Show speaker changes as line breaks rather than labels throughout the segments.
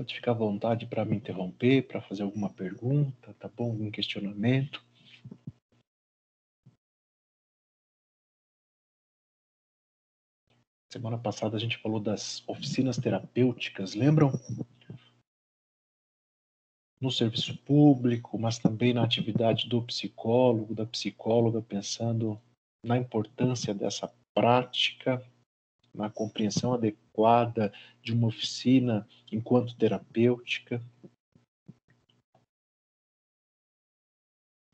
Pode ficar à vontade para me interromper, para fazer alguma pergunta, tá bom? Algum questionamento. Semana passada a gente falou das oficinas terapêuticas, lembram? No serviço público, mas também na atividade do psicólogo, da psicóloga, pensando na importância dessa prática, na compreensão adequada de uma oficina enquanto terapêutica.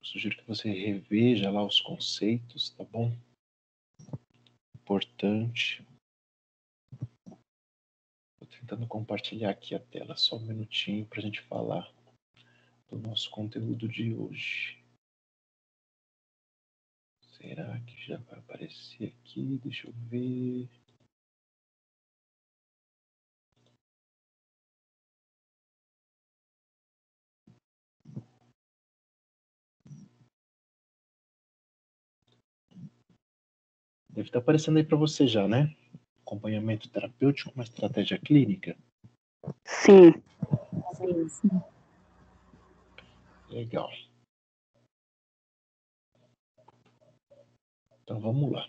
Sugiro que você reveja lá os conceitos, tá bom? Importante. Estou tentando compartilhar aqui a tela, só um minutinho para a gente falar do nosso conteúdo de hoje. Será que já vai aparecer aqui? Deixa eu ver. Deve estar aparecendo aí para você já, né? Acompanhamento terapêutico, uma estratégia clínica.
Sim.
Legal. Então vamos lá.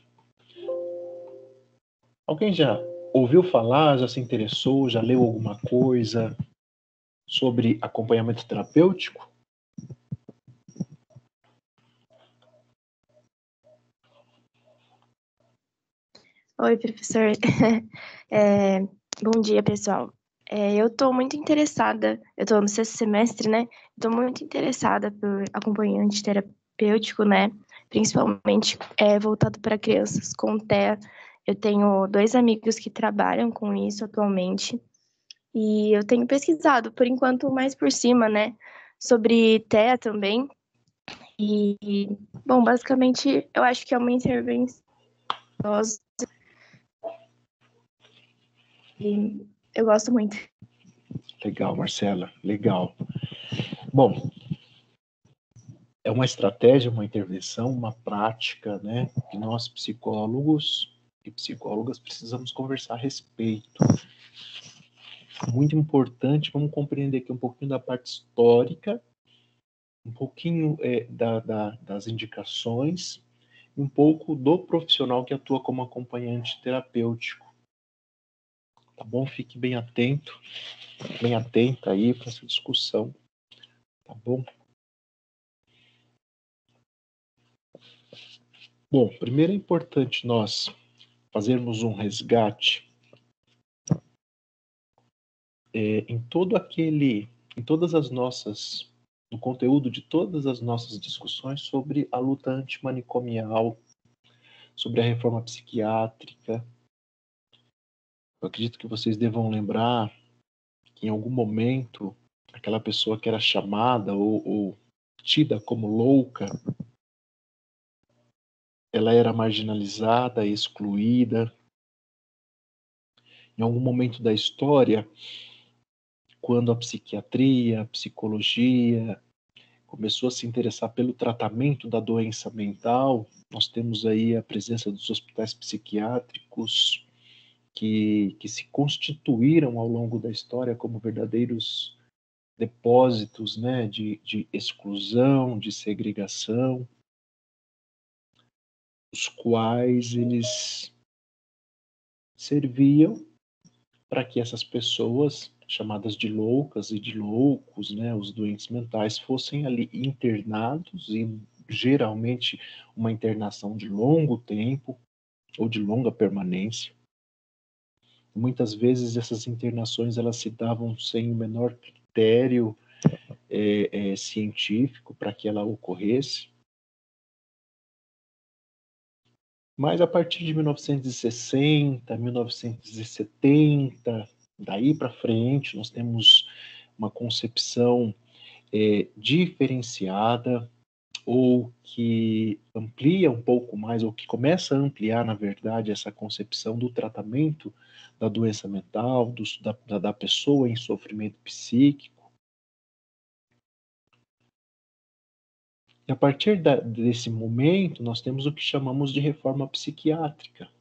Alguém já ouviu falar, já se interessou, já leu alguma coisa sobre acompanhamento terapêutico?
Oi, professor. Bom dia, pessoal. Eu estou muito interessada, eu estou no 6º semestre, né? Estou muito interessada por acompanhante terapêutico, né? Principalmente voltado para crianças com TEA. Eu tenho 2 amigos que trabalham com isso atualmente e eu tenho pesquisado, por enquanto, mais por cima, né? Sobre TEA também. Bom, basicamente, eu acho que é uma intervenção. E eu gosto muito.
Legal, Marcela, legal. Bom, é uma estratégia, uma intervenção, uma prática, né, que nós psicólogos e psicólogas precisamos conversar a respeito. Muito importante, vamos compreender aqui um pouquinho da parte histórica, um pouquinho das indicações, e um pouco do profissional que atua como acompanhante terapêutico. Tá bom? Fique bem atento, bem atenta aí para essa discussão, tá bom? Bom, primeiro é importante nós fazermos um resgate em todas as nossas, no conteúdo de todas as nossas discussões sobre a luta antimanicomial, sobre a reforma psiquiátrica. Eu acredito que vocês devam lembrar que em algum momento aquela pessoa que era chamada ou tida como louca, ela era marginalizada, excluída. Em algum momento da história, quando a psiquiatria, a psicologia começou a se interessar pelo tratamento da doença mental, nós temos aí a presença dos hospitais psiquiátricos que se constituíram ao longo da história como verdadeiros depósitos, né, de exclusão, de segregação, os quais eles serviam para que essas pessoas chamadas de loucas e de loucos, né, os doentes mentais, fossem ali internados, e geralmente uma internação de longo tempo ou de longa permanência. Muitas vezes essas internações elas se davam sem o menor critério científico para que ela ocorresse. Mas a partir de 1960, 1970, daí para frente, nós temos uma concepção diferenciada, ou que amplia um pouco mais, ou que começa a ampliar, na verdade, essa concepção do tratamento da doença mental, da pessoa em sofrimento psíquico. E a partir desse momento, nós temos o que chamamos de reforma psiquiátrica.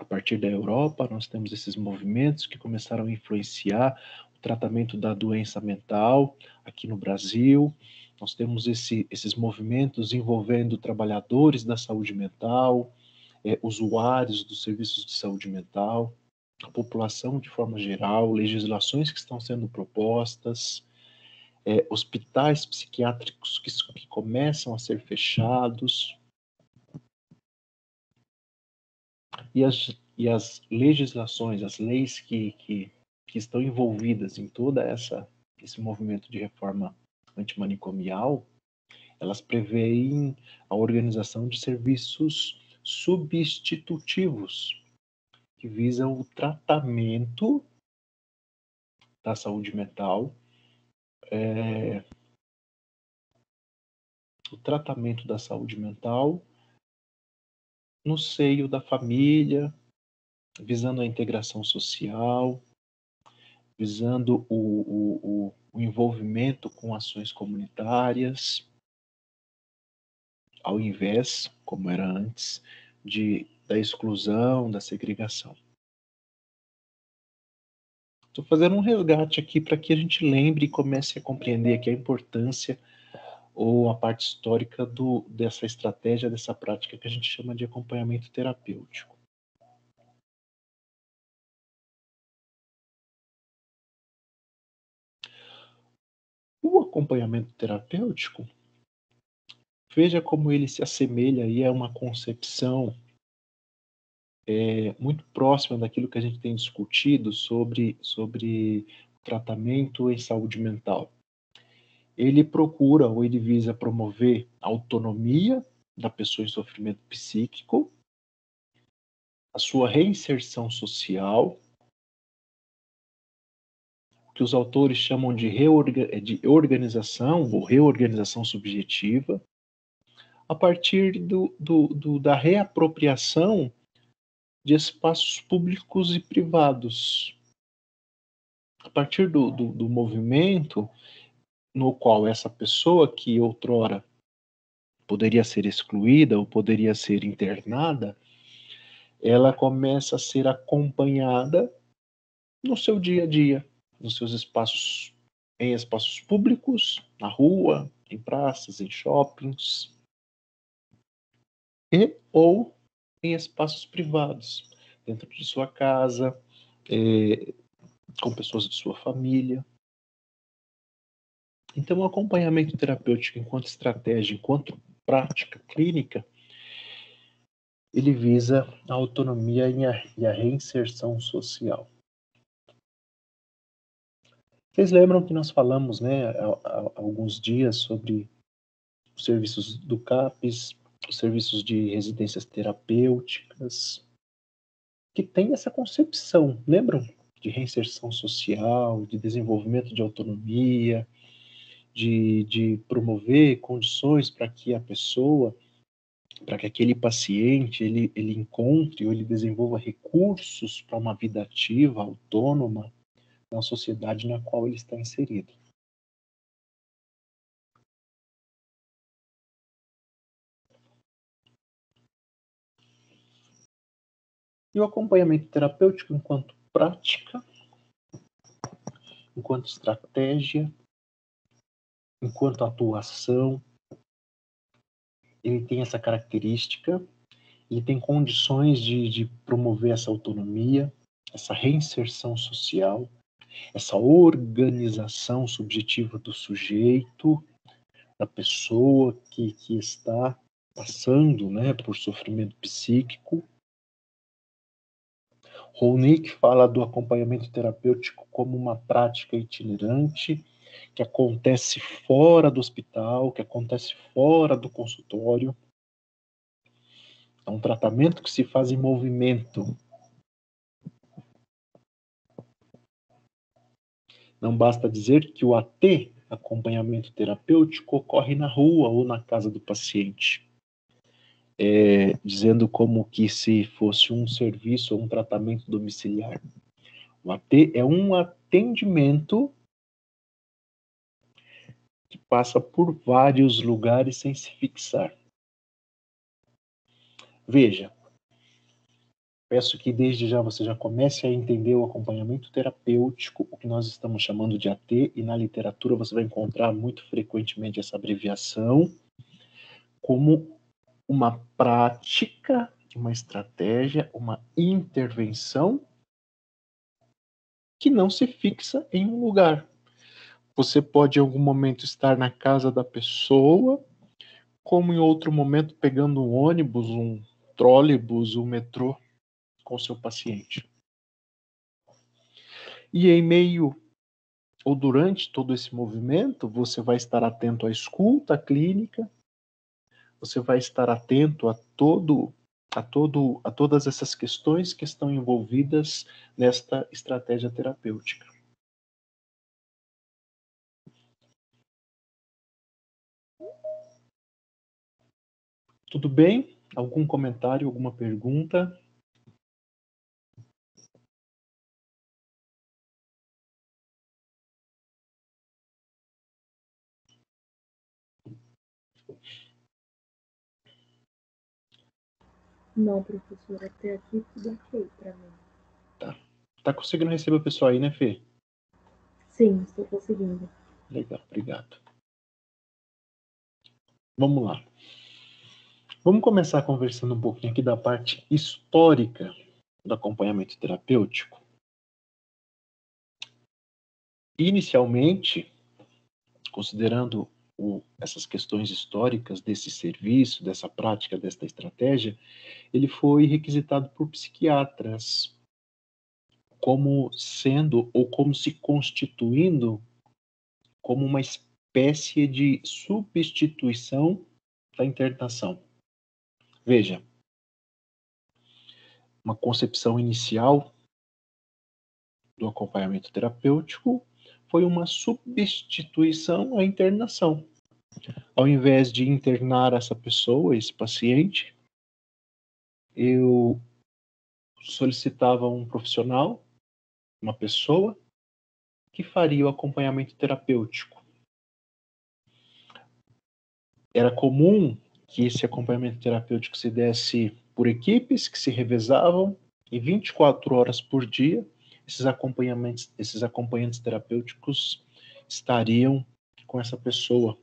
A partir da Europa, nós temos esses movimentos que começaram a influenciar o tratamento da doença mental aqui no Brasil. Nós temos esses movimentos envolvendo trabalhadores da saúde mental, usuários dos serviços de saúde mental, a população de forma geral, legislações que estão sendo propostas, hospitais psiquiátricos que começam a ser fechados, e as legislações, as leis que estão envolvidas em toda esse movimento de reforma antimanicomial, elas preveem a organização de serviços substitutivos que visam o tratamento da saúde mental, no seio da família, visando a integração social, visando o envolvimento com ações comunitárias, ao invés, como era antes, da exclusão, da segregação. Estou fazendo um resgate aqui para que a gente lembre e comece a compreender aqui a importância ou a parte histórica dessa estratégia, dessa prática que a gente chama de acompanhamento terapêutico. O acompanhamento terapêutico, veja como ele se assemelha aí a uma concepção muito próxima daquilo que a gente tem discutido sobre tratamento em saúde mental. Ele procura ou ele visa promover a autonomia da pessoa em sofrimento psíquico, a sua reinserção social, que os autores chamam de organização ou reorganização subjetiva, a partir da reapropriação de espaços públicos e privados. A partir do movimento no qual essa pessoa que outrora poderia ser excluída ou poderia ser internada, ela começa a ser acompanhada no seu dia a dia, nos seus espaços, em espaços públicos, na rua, em praças, em shoppings, ou em espaços privados, dentro de sua casa, com pessoas de sua família. Então, o acompanhamento terapêutico, enquanto estratégia, enquanto prática clínica, ele visa a autonomia e a reinserção social. Vocês lembram que nós falamos, há alguns dias sobre os serviços do CAPES, os serviços de residências terapêuticas, que tem essa concepção, lembram? De reinserção social, de desenvolvimento de autonomia, de promover condições para que a pessoa, para que aquele paciente, ele encontre ou ele desenvolva recursos para uma vida ativa, autônoma, na sociedade na qual ele está inserido. E o acompanhamento terapêutico enquanto prática, enquanto estratégia, enquanto atuação, ele tem essa característica, ele tem condições de promover essa autonomia, essa reinserção social, essa organização subjetiva do sujeito, da pessoa que está passando, por sofrimento psíquico. Rounick fala do acompanhamento terapêutico como uma prática itinerante que acontece fora do hospital, que acontece fora do consultório. É um tratamento que se faz em movimento. Não basta dizer que o AT, acompanhamento terapêutico, ocorre na rua ou na casa do paciente. Dizendo como que se fosse um serviço ou um tratamento domiciliar. O AT é um atendimento que passa por vários lugares sem se fixar. Veja, Peço que desde já você já comece a entender o acompanhamento terapêutico, o que nós estamos chamando de AT, e na literatura você vai encontrar muito frequentemente essa abreviação, como uma prática, uma estratégia, uma intervenção que não se fixa em um lugar. Você pode em algum momento estar na casa da pessoa, como em outro momento pegando um ônibus, um trólebus, um metrô com seu paciente. E em meio ou durante todo esse movimento, você vai estar atento à escuta clínica, você vai estar atento a todas essas questões que estão envolvidas nesta estratégia terapêutica. Tudo bem? Algum comentário, alguma pergunta?
Não, professor, até aqui tudo ok para mim.
Tá conseguindo receber o pessoal aí, né, Fê?
Sim, estou conseguindo.
Legal, obrigado. Vamos lá. Vamos começar conversando um pouquinho aqui da parte histórica do acompanhamento terapêutico. Inicialmente, considerando essas questões históricas desse serviço, dessa prática, desta estratégia, ele foi requisitado por psiquiatras como sendo ou como se constituindo como uma espécie de substituição da internação. Veja, uma concepção inicial do acompanhamento terapêutico foi uma substituição à internação. Ao invés de internar essa pessoa, esse paciente, eu solicitava um profissional, uma pessoa, que faria o acompanhamento terapêutico. Era comum que esse acompanhamento terapêutico se desse por equipes que se revezavam e 24 horas por dia esses acompanhantes terapêuticos estariam com essa pessoa,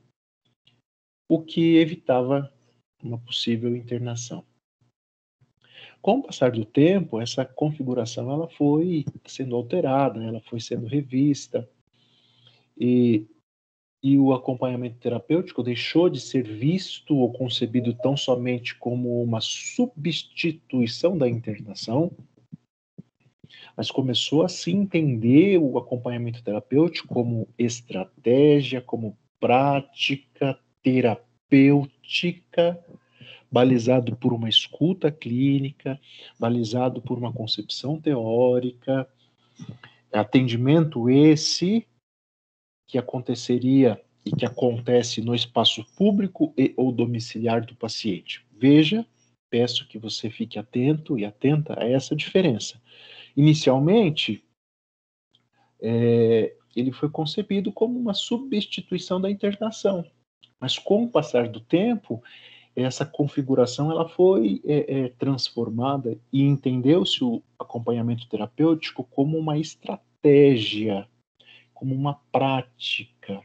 o que evitava uma possível internação. Com o passar do tempo, essa configuração ela foi sendo alterada, ela foi sendo revista, e o acompanhamento terapêutico deixou de ser visto ou concebido tão somente como uma substituição da internação, mas começou a se entender o acompanhamento terapêutico como estratégia, como prática terapêutica, balizado por uma escuta clínica, balizado por uma concepção teórica, atendimento esse que aconteceria e que acontece no espaço público e ou domiciliar do paciente. Veja, peço que você fique atento e atenta a essa diferença. Inicialmente, ele foi concebido como uma substituição da internação, mas com o passar do tempo, essa configuração ela foi transformada e entendeu-se o acompanhamento terapêutico como uma estratégia, como uma prática,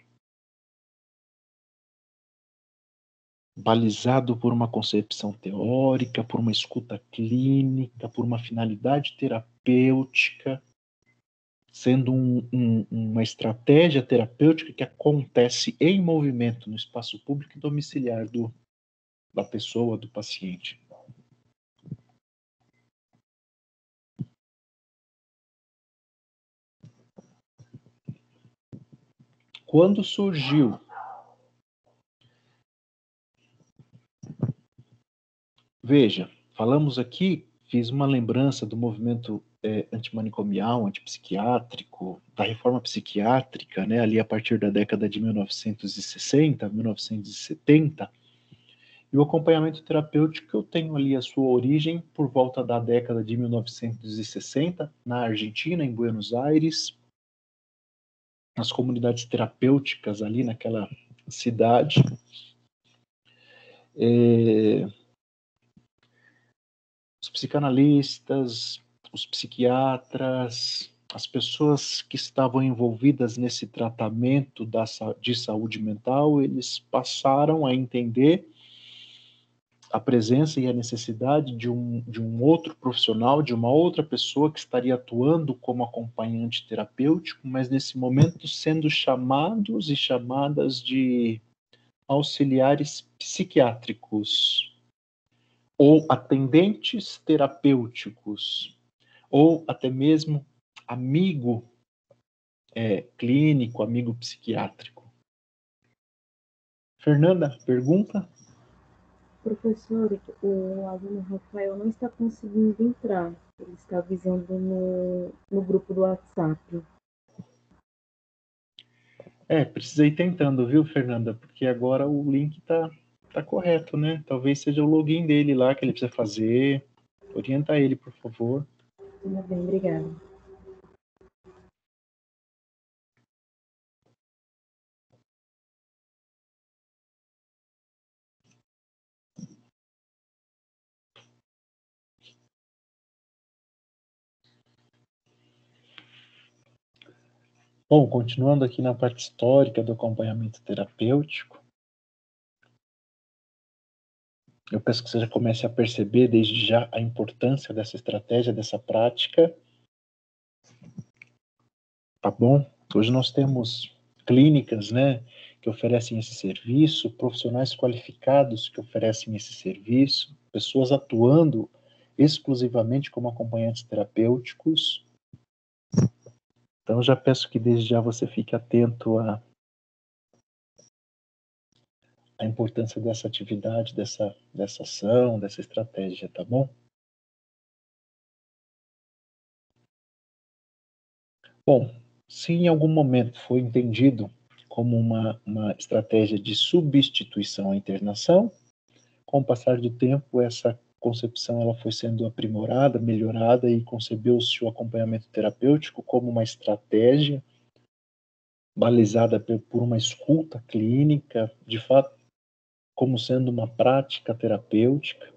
balizado por uma concepção teórica, por uma escuta clínica, por uma finalidade terapêutica, sendo uma estratégia terapêutica que acontece em movimento no espaço público e domiciliar da pessoa, do paciente. Quando surgiu Veja, falamos aqui, fiz uma lembrança do movimento antimanicomial, antipsiquiátrico, da reforma psiquiátrica, né, ali a partir da década de 1960, 1970, e o acompanhamento terapêutico eu tenho ali a sua origem por volta da década de 1960, na Argentina, em Buenos Aires, nas comunidades terapêuticas ali naquela cidade. Os psicanalistas, os psiquiatras, as pessoas que estavam envolvidas nesse tratamento de saúde mental, eles passaram a entender a presença e a necessidade de um outro profissional, de uma outra pessoa que estaria atuando como acompanhante terapêutico, mas nesse momento sendo chamados e chamadas de auxiliares psiquiátricos, ou atendentes terapêuticos, ou até mesmo amigo clínico, amigo psiquiátrico. Fernanda, pergunta?
Professor, o aluno Rafael não está conseguindo entrar. Ele está avisando no grupo do WhatsApp.
Precisa ir tentando, viu, Fernanda? Porque agora o link tá correto, né? Talvez seja o login dele lá que ele precisa fazer. Orienta ele, por favor.
Tudo bem, obrigada.
Bom, continuando aqui na parte histórica do acompanhamento terapêutico, eu peço que você já comece a perceber desde já a importância dessa estratégia, dessa prática. Tá bom? Hoje nós temos clínicas, né, que oferecem esse serviço, profissionais qualificados que oferecem esse serviço, pessoas atuando exclusivamente como acompanhantes terapêuticos. Então, já peço que desde já você fique atento à importância dessa atividade, dessa ação, dessa estratégia, tá bom? Bom, se em algum momento foi entendido como uma estratégia de substituição à internação, com o passar do tempo, essa concepção ela foi sendo aprimorada, melhorada e concebeu-se o acompanhamento terapêutico como uma estratégia balizada por uma escuta clínica, de fato, como sendo uma prática terapêutica.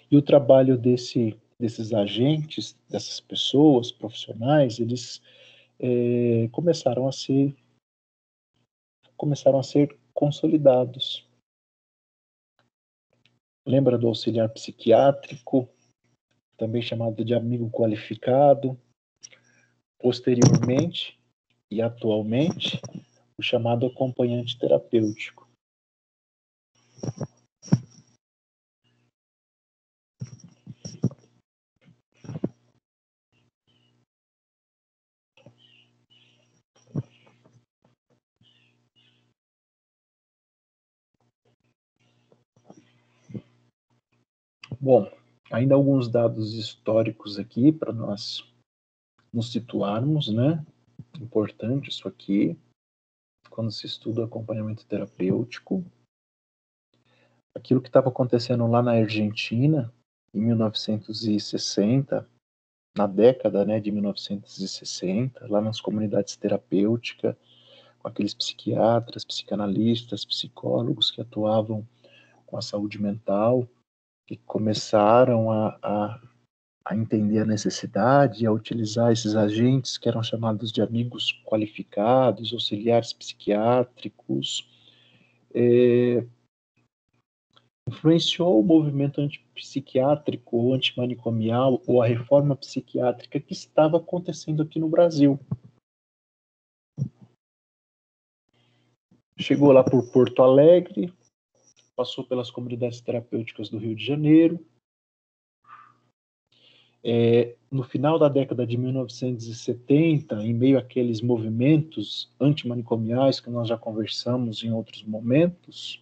E o trabalho desses agentes, dessas pessoas, profissionais, eles começaram a ser consolidados. Lembra do auxiliar psiquiátrico, também chamado de amigo qualificado? Posteriormente e atualmente, o chamado acompanhante terapêutico. Bom, ainda alguns dados históricos aqui para nós nos situarmos, né? Importante isso aqui, quando se estuda o acompanhamento terapêutico. Aquilo que estava acontecendo lá na Argentina, em 1960, na década, né, de 1960, lá nas comunidades terapêuticas, com aqueles psiquiatras, psicanalistas, psicólogos que atuavam com a saúde mental, que começaram a entender a necessidade, a utilizar esses agentes que eram chamados de amigos qualificados, auxiliares psiquiátricos, influenciou o movimento antipsiquiátrico ou antimanicomial ou a reforma psiquiátrica que estava acontecendo aqui no Brasil. Chegou lá por Porto Alegre, passou pelas comunidades terapêuticas do Rio de Janeiro. No final da década de 1970, em meio àqueles movimentos antimanicomiais que nós já conversamos em outros momentos,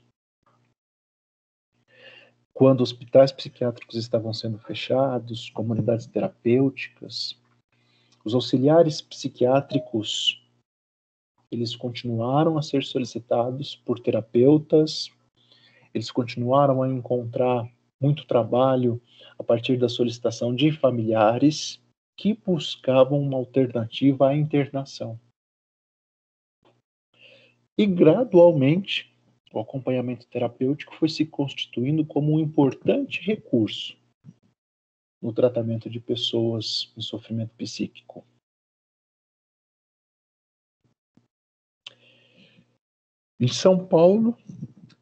quando hospitais psiquiátricos estavam sendo fechados, comunidades terapêuticas, os auxiliares psiquiátricos, eles continuaram a ser solicitados por terapeutas, eles continuaram a encontrar muito trabalho a partir da solicitação de familiares que buscavam uma alternativa à internação. E gradualmente, o acompanhamento terapêutico foi se constituindo como um importante recurso no tratamento de pessoas em sofrimento psíquico. Em São Paulo,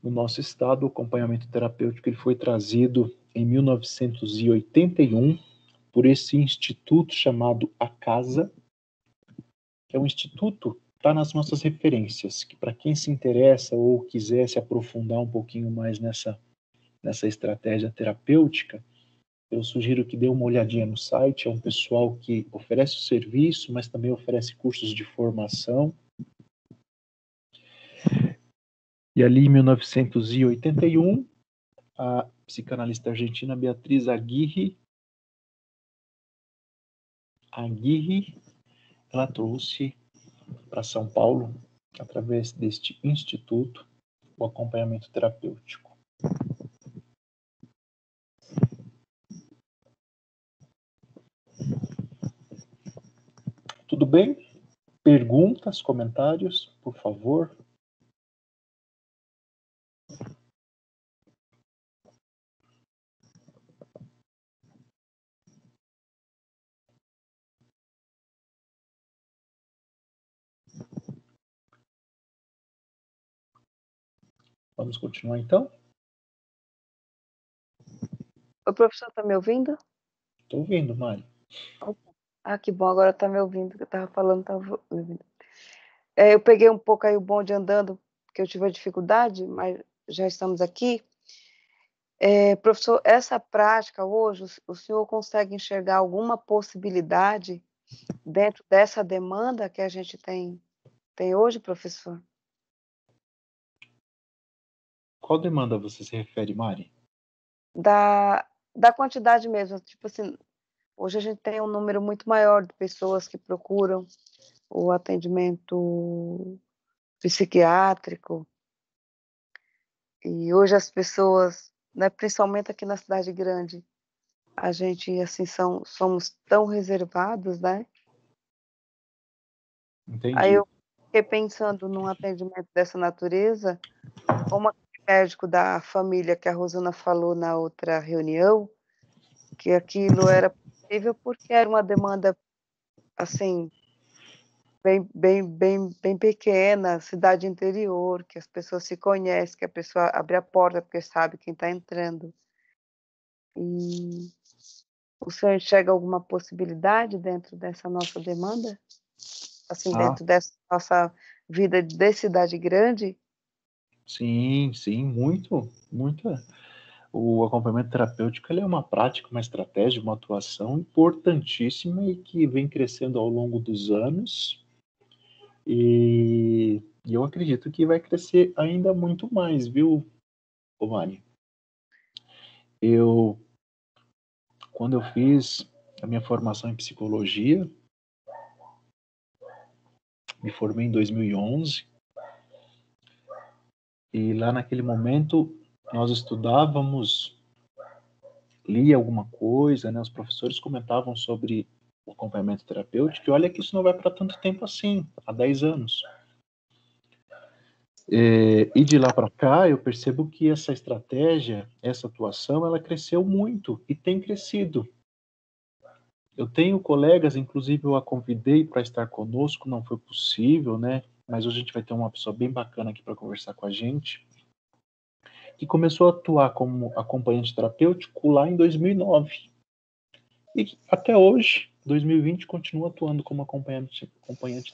no nosso estado, o acompanhamento terapêutico ele foi trazido em 1981 por esse instituto chamado A Casa, que é um instituto, está nas nossas referências, que para quem se interessa ou quiser se aprofundar um pouquinho mais nessa estratégia terapêutica, eu sugiro que dê uma olhadinha no site. É um pessoal que oferece o serviço, mas também oferece cursos de formação. E ali, em 1981, a psicanalista argentina Beatriz Aguirre, ela trouxe para São Paulo, através deste instituto, o acompanhamento terapêutico. Tudo bem? Perguntas, comentários, por favor? Vamos continuar, então?
O professor está me ouvindo?
Estou ouvindo, Mari.
Ah, que bom, agora está me ouvindo, que eu estava falando, estava ouvindo. Eu peguei um pouco aí o bonde andando, porque eu tive a dificuldade, mas já estamos aqui. Professor, essa prática hoje, o senhor consegue enxergar alguma possibilidade dentro dessa demanda que a gente tem hoje, professor?
Qual demanda você se refere, Mari?
Da quantidade mesmo, tipo assim, hoje a gente tem um número muito maior de pessoas que procuram o atendimento psiquiátrico, e hoje as pessoas, né, principalmente aqui na cidade grande, a gente, assim, somos tão reservados, né?
Entendi.
Aí eu fiquei pensando num atendimento dessa natureza, como aquele médico da família que a Rosana falou na outra reunião, que aquilo era possível porque era uma demanda, assim, bem pequena, cidade interior, que as pessoas se conhecem, que a pessoa abre a porta porque sabe quem está entrando. E o senhor enxerga alguma possibilidade dentro dessa nossa demanda? Assim, dentro dessa nossa vida de cidade grande?
Sim, muito. O acompanhamento terapêutico ele é uma prática, uma estratégia, uma atuação importantíssima e que vem crescendo ao longo dos anos. E eu acredito que vai crescer ainda muito mais, viu, Mari? Quando eu fiz a minha formação em psicologia, me formei em 2011, e lá naquele momento nós estudávamos, lia alguma coisa, né? Os professores comentavam sobre o acompanhamento terapêutico, e olha que isso não vai para tanto tempo assim, há 10 anos. E de lá para cá, eu percebo que essa estratégia, essa atuação, ela cresceu muito e tem crescido. Eu tenho colegas, inclusive eu a convidei para estar conosco, não foi possível, né? Mas hoje a gente vai ter uma pessoa bem bacana aqui para conversar com a gente, que começou a atuar como acompanhante terapêutico lá em 2009. E até hoje, 2020, continua atuando como acompanhante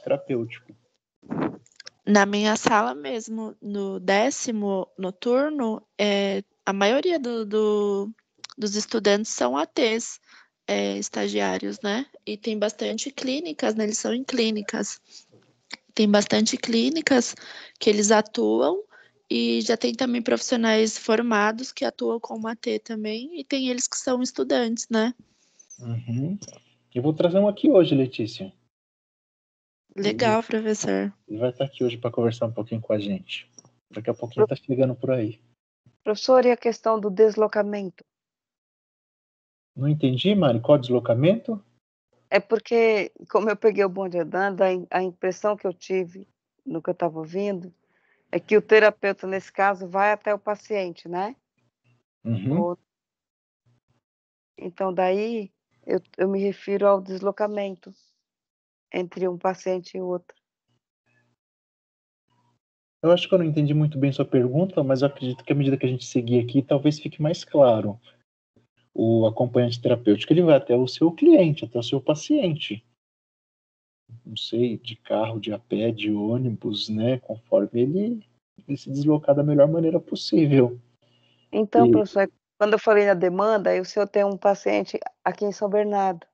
terapêutico.
Na minha sala mesmo, no 10º noturno, a maioria dos estudantes são ATs, estagiários, né? E tem bastante clínicas, né? Eles são em clínicas. Tem bastante clínicas que eles atuam, e já tem também profissionais formados que atuam como AT também, e tem eles que são estudantes, né?
Uhum. Eu vou trazer um aqui hoje, Letícia.
Legal, professor.
Ele vai estar aqui hoje para conversar um pouquinho com a gente. Daqui a pouquinho está chegando por aí.
Professor, e a questão do deslocamento?
Não entendi, Mari, qual deslocamento?
É porque, como eu peguei o bonde andando, a impressão que eu tive no que eu estava ouvindo É que o terapeuta, nesse caso, vai até o paciente, né?
Uhum.
Então, daí, eu me refiro ao deslocamento entre um paciente e outro.
Eu acho que eu não entendi muito bem sua pergunta, mas eu acredito que à medida que a gente seguir aqui, talvez fique mais claro. O acompanhante terapêutico, ele vai até o seu cliente, até o seu paciente. Não sei, de carro, de a pé, de ônibus, né? Conforme ele se deslocar da melhor maneira possível.
Então,
E,
professor, quando eu falei na demanda, aí o senhor tem um paciente aqui em São Bernardo.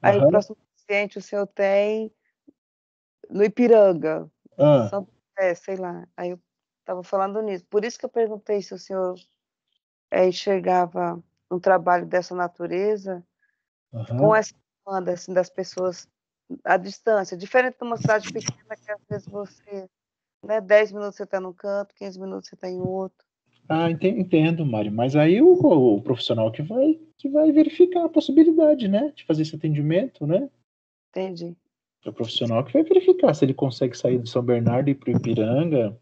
Aí o
aham,
próximo paciente o senhor tem no Ipiranga,
ah,
sei lá. Aí eu estava falando nisso. Por isso que eu perguntei se o senhor enxergava um trabalho dessa natureza com
aham.
essa demanda assim, das pessoas à distância, diferente de uma cidade pequena que às vezes você, né, 10 minutos você está num canto, 15 minutos você está em outro.
Ah, entendo, Mari. Mas aí o profissional que vai verificar a possibilidade, né? De fazer esse atendimento, né?
Entendi.
É o profissional que vai verificar se ele consegue sair de São Bernardo e ir para o Ipiranga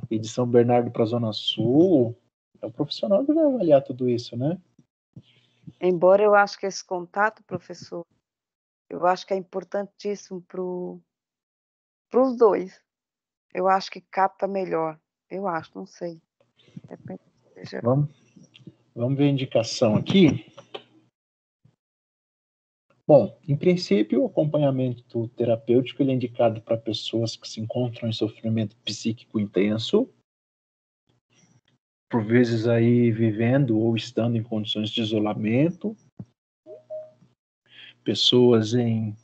e de São Bernardo para a Zona Sul. É o profissional que vai avaliar tudo isso, né?
Embora eu acho que esse contato, professor, eu acho que é importantíssimo para os dois. Eu acho que capta melhor. Eu acho, não sei. Depende que seja.
Vamos ver a indicação aqui. Bom, em princípio, o acompanhamento terapêutico ele é indicado para pessoas que se encontram em sofrimento psíquico intenso, por vezes aí vivendo ou estando em condições de isolamento, pessoas em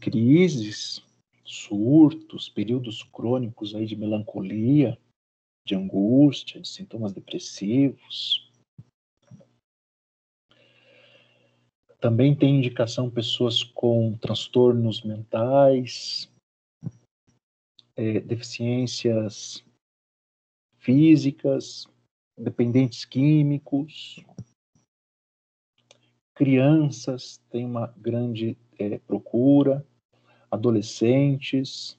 crises, surtos, períodos crônicos aí de melancolia, de angústia, de sintomas depressivos. Também tem indicação pessoas com transtornos mentais, deficiências físicas, dependentes químicos, crianças têm uma grande procura, adolescentes,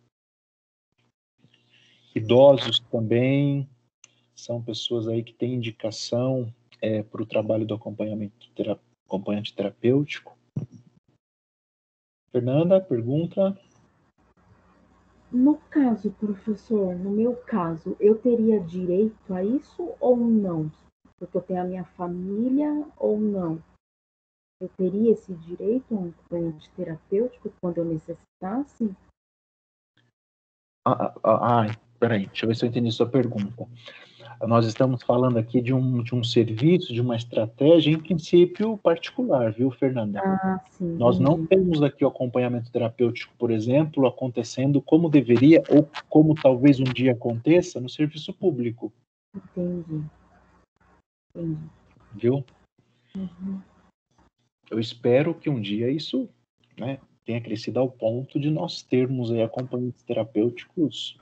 idosos também, são pessoas aí que têm indicação para o trabalho do acompanhante terapêutico. Fernanda, pergunta?
No caso, professor, no meu caso, eu teria direito a isso ou não? Porque eu tenho a minha família ou não? Eu teria esse direito a um acompanhante terapêutico quando eu necessitasse?
Peraí, deixa eu ver se eu entendi sua pergunta. Nós estamos falando aqui de um serviço, de uma estratégia, em princípio, particular, viu, Fernanda?
Ah, sim,
Nós não
entendi.
temos aqui o acompanhamento terapêutico, por exemplo, acontecendo como deveria ou como talvez um dia aconteça no serviço público,
Entendi. Entendi.
viu?
Uhum.
Eu espero que um dia isso, né, tenha crescido ao ponto de nós termos aí acompanhantes terapêuticos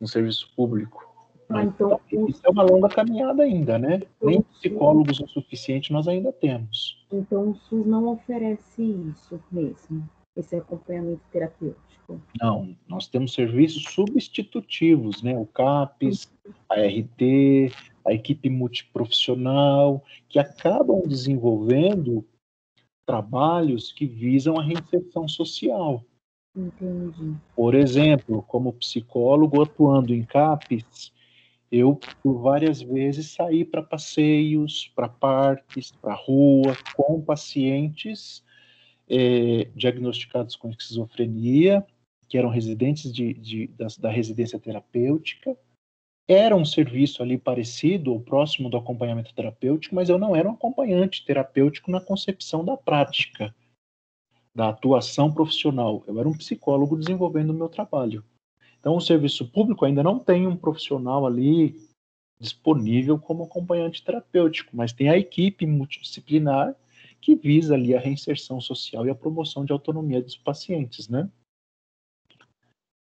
no serviço público. Mas
Então,
isso é uma longa caminhada ainda, né? Nem
o SUS,
psicólogos o suficiente nós ainda temos.
então o SUS não oferece isso mesmo, esse acompanhamento terapêutico.
Não, nós temos serviços substitutivos, né? O CAPES, a RT, a equipe multiprofissional, que acabam desenvolvendo trabalhos que visam a reinserção social.
Entendi.
Por exemplo, como psicólogo atuando em CAPES, eu por várias vezes saí para passeios, para parques, para rua, com pacientes diagnosticados com esquizofrenia, que eram residentes da residência terapêutica. Era um serviço ali parecido ou próximo do acompanhamento terapêutico, mas eu não era um acompanhante terapêutico na concepção da prática, da atuação profissional. Eu era um psicólogo desenvolvendo o meu trabalho. Então, o serviço público ainda não tem um profissional ali disponível como acompanhante terapêutico, mas tem a equipe multidisciplinar que visa ali a reinserção social e a promoção de autonomia dos pacientes, né?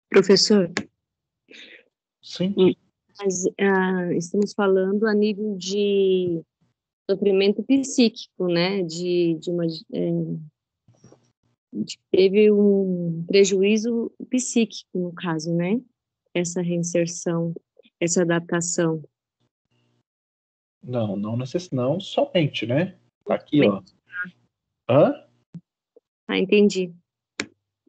Professor,
Sim.
mas estamos falando a nível de sofrimento psíquico, né? Teve um prejuízo psíquico, no caso, né? essa reinserção, essa adaptação?
Não, não somente, né? Tá aqui, ó. Hã?
Ah, entendi.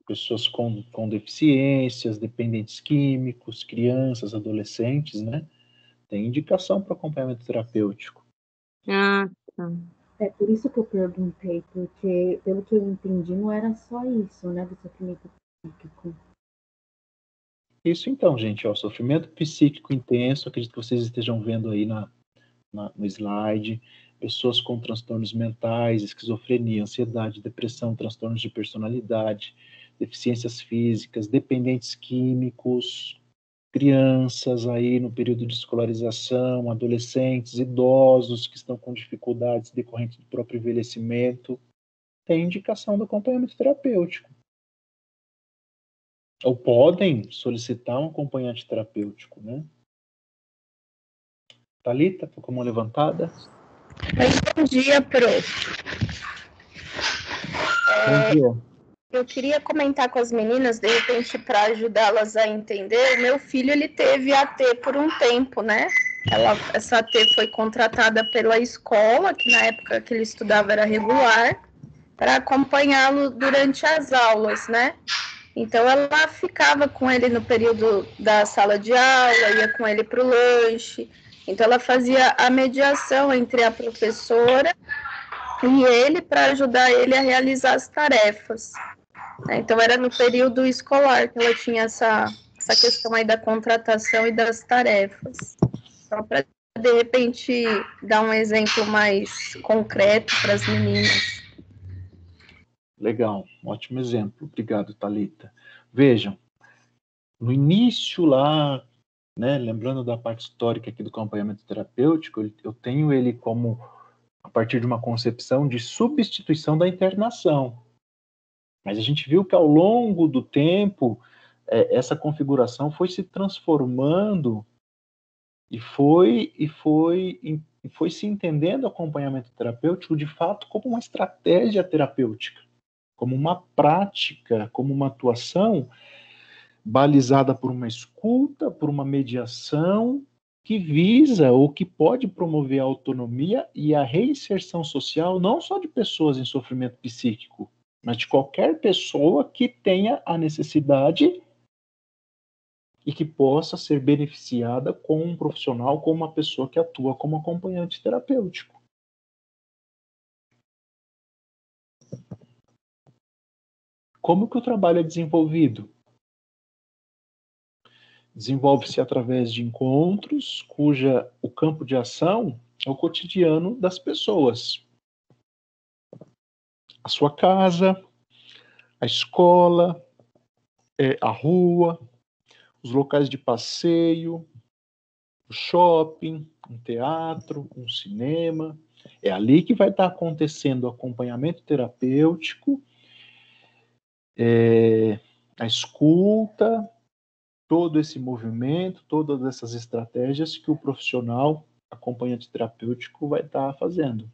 Pessoas com deficiências, dependentes químicos, crianças, adolescentes, né? Tem indicação para acompanhamento terapêutico.
Ah, tá.
É por isso que eu perguntei, porque pelo que eu entendi, não era só isso, né, do sofrimento psíquico.
Isso então, gente, ó, sofrimento psíquico intenso, acredito que vocês estejam vendo aí no slide, pessoas com transtornos mentais, esquizofrenia, ansiedade, depressão, transtornos de personalidade, deficiências físicas, dependentes químicos, crianças aí no período de escolarização, adolescentes, idosos que estão com dificuldades decorrentes do próprio envelhecimento, tem indicação do acompanhamento terapêutico. Ou podem solicitar um acompanhante terapêutico, né? Thalita, tô com a mão levantada.
Bom dia, prof.
Bom dia.
Eu queria comentar com as meninas, de repente, para ajudá-las a entender. O meu filho, ele teve AT por um tempo, né? Essa AT foi contratada pela escola, que na época que ele estudava era regular, para acompanhá-lo durante as aulas, né? Então, ela ficava com ele no período da sala de aula, ia com ele para o lanche. Então, ela fazia a mediação entre a professora e ele para ajudar ele a realizar as tarefas. Então, era no período escolar que ela tinha essa questão aí da contratação e das tarefas. Só para, de repente, dar um exemplo mais concreto para as meninas.
Legal, ótimo exemplo. Obrigado, Thalita. Vejam, no início lá, né, lembrando da parte histórica aqui do acompanhamento terapêutico, eu tenho ele como, a partir de uma concepção de substituição da internação. Mas a gente viu que ao longo do tempo, essa configuração foi se transformando e foi se entendendo o acompanhamento terapêutico de fato como uma estratégia terapêutica, como uma prática, como uma atuação balizada por uma escuta, por uma mediação que visa ou que pode promover a autonomia e a reinserção social não só de pessoas em sofrimento psíquico, mas de qualquer pessoa que tenha a necessidade e que possa ser beneficiada com um profissional, com uma pessoa que atua como acompanhante terapêutico. Como que o trabalho é desenvolvido? Desenvolve-se através de encontros, cuja o campo de ação é o cotidiano das pessoas. A sua casa, a escola, a rua, os locais de passeio, o shopping, um teatro, um cinema. É ali que vai estar acontecendo o acompanhamento terapêutico, a escuta, todo esse movimento, todas essas estratégias que o profissional acompanhante terapêutico vai estar fazendo.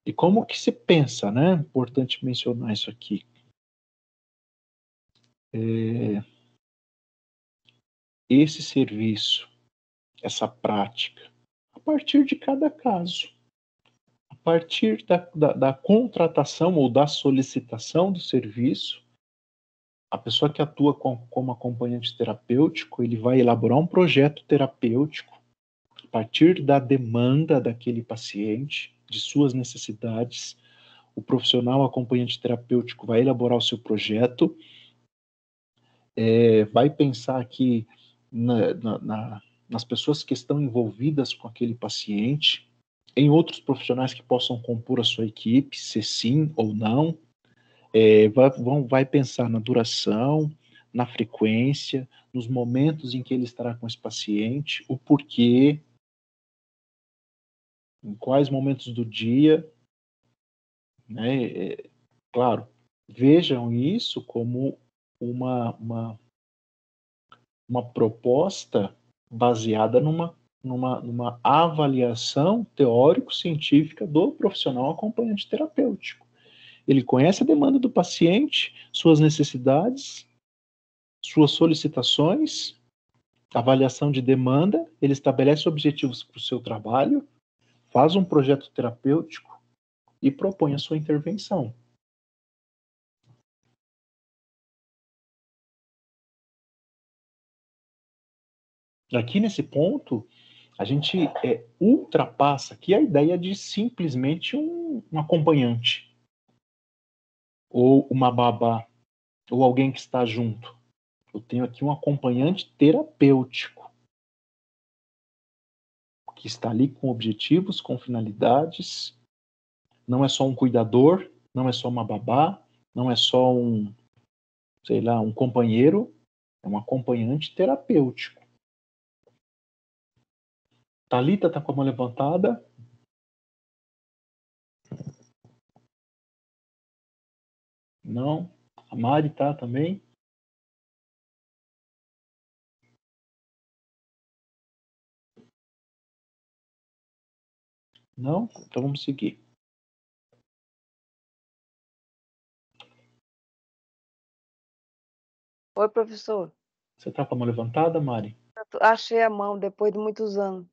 E como que se pensa, né? Importante mencionar isso aqui. Esse serviço, essa prática, a partir de cada caso, a partir da contratação ou da solicitação do serviço, a pessoa que atua como acompanhante terapêutico, ele vai elaborar um projeto terapêutico a partir da demanda daquele paciente, de suas necessidades. O profissional acompanhante terapêutico vai elaborar o seu projeto, vai pensar aqui nas pessoas que estão envolvidas com aquele paciente, em outros profissionais que possam compor a sua equipe, se sim ou não, vai pensar na duração, na frequência, nos momentos em que ele estará com esse paciente, o porquê, em quais momentos do dia, né? Claro, vejam isso como uma proposta baseada numa avaliação teórico-científica do profissional acompanhante terapêutico. Ele conhece a demanda do paciente, suas necessidades, suas solicitações, avaliação de demanda, ele estabelece objetivos para o seu trabalho, faz um projeto terapêutico e propõe a sua intervenção. Aqui nesse ponto, a gente ultrapassa aqui a ideia de simplesmente um acompanhante, ou uma babá, ou alguém que está junto. Eu tenho aqui um acompanhante terapêutico, que está ali com objetivos, com finalidades. Não é só um cuidador, não é só uma babá, não é só um companheiro, é um acompanhante terapêutico. Thalita está com a mão levantada. Não. A Mari está também. Não? Então vamos seguir.
Oi, professor.
Você está com a mão levantada, Mari?
Achei a mão depois de muitos anos.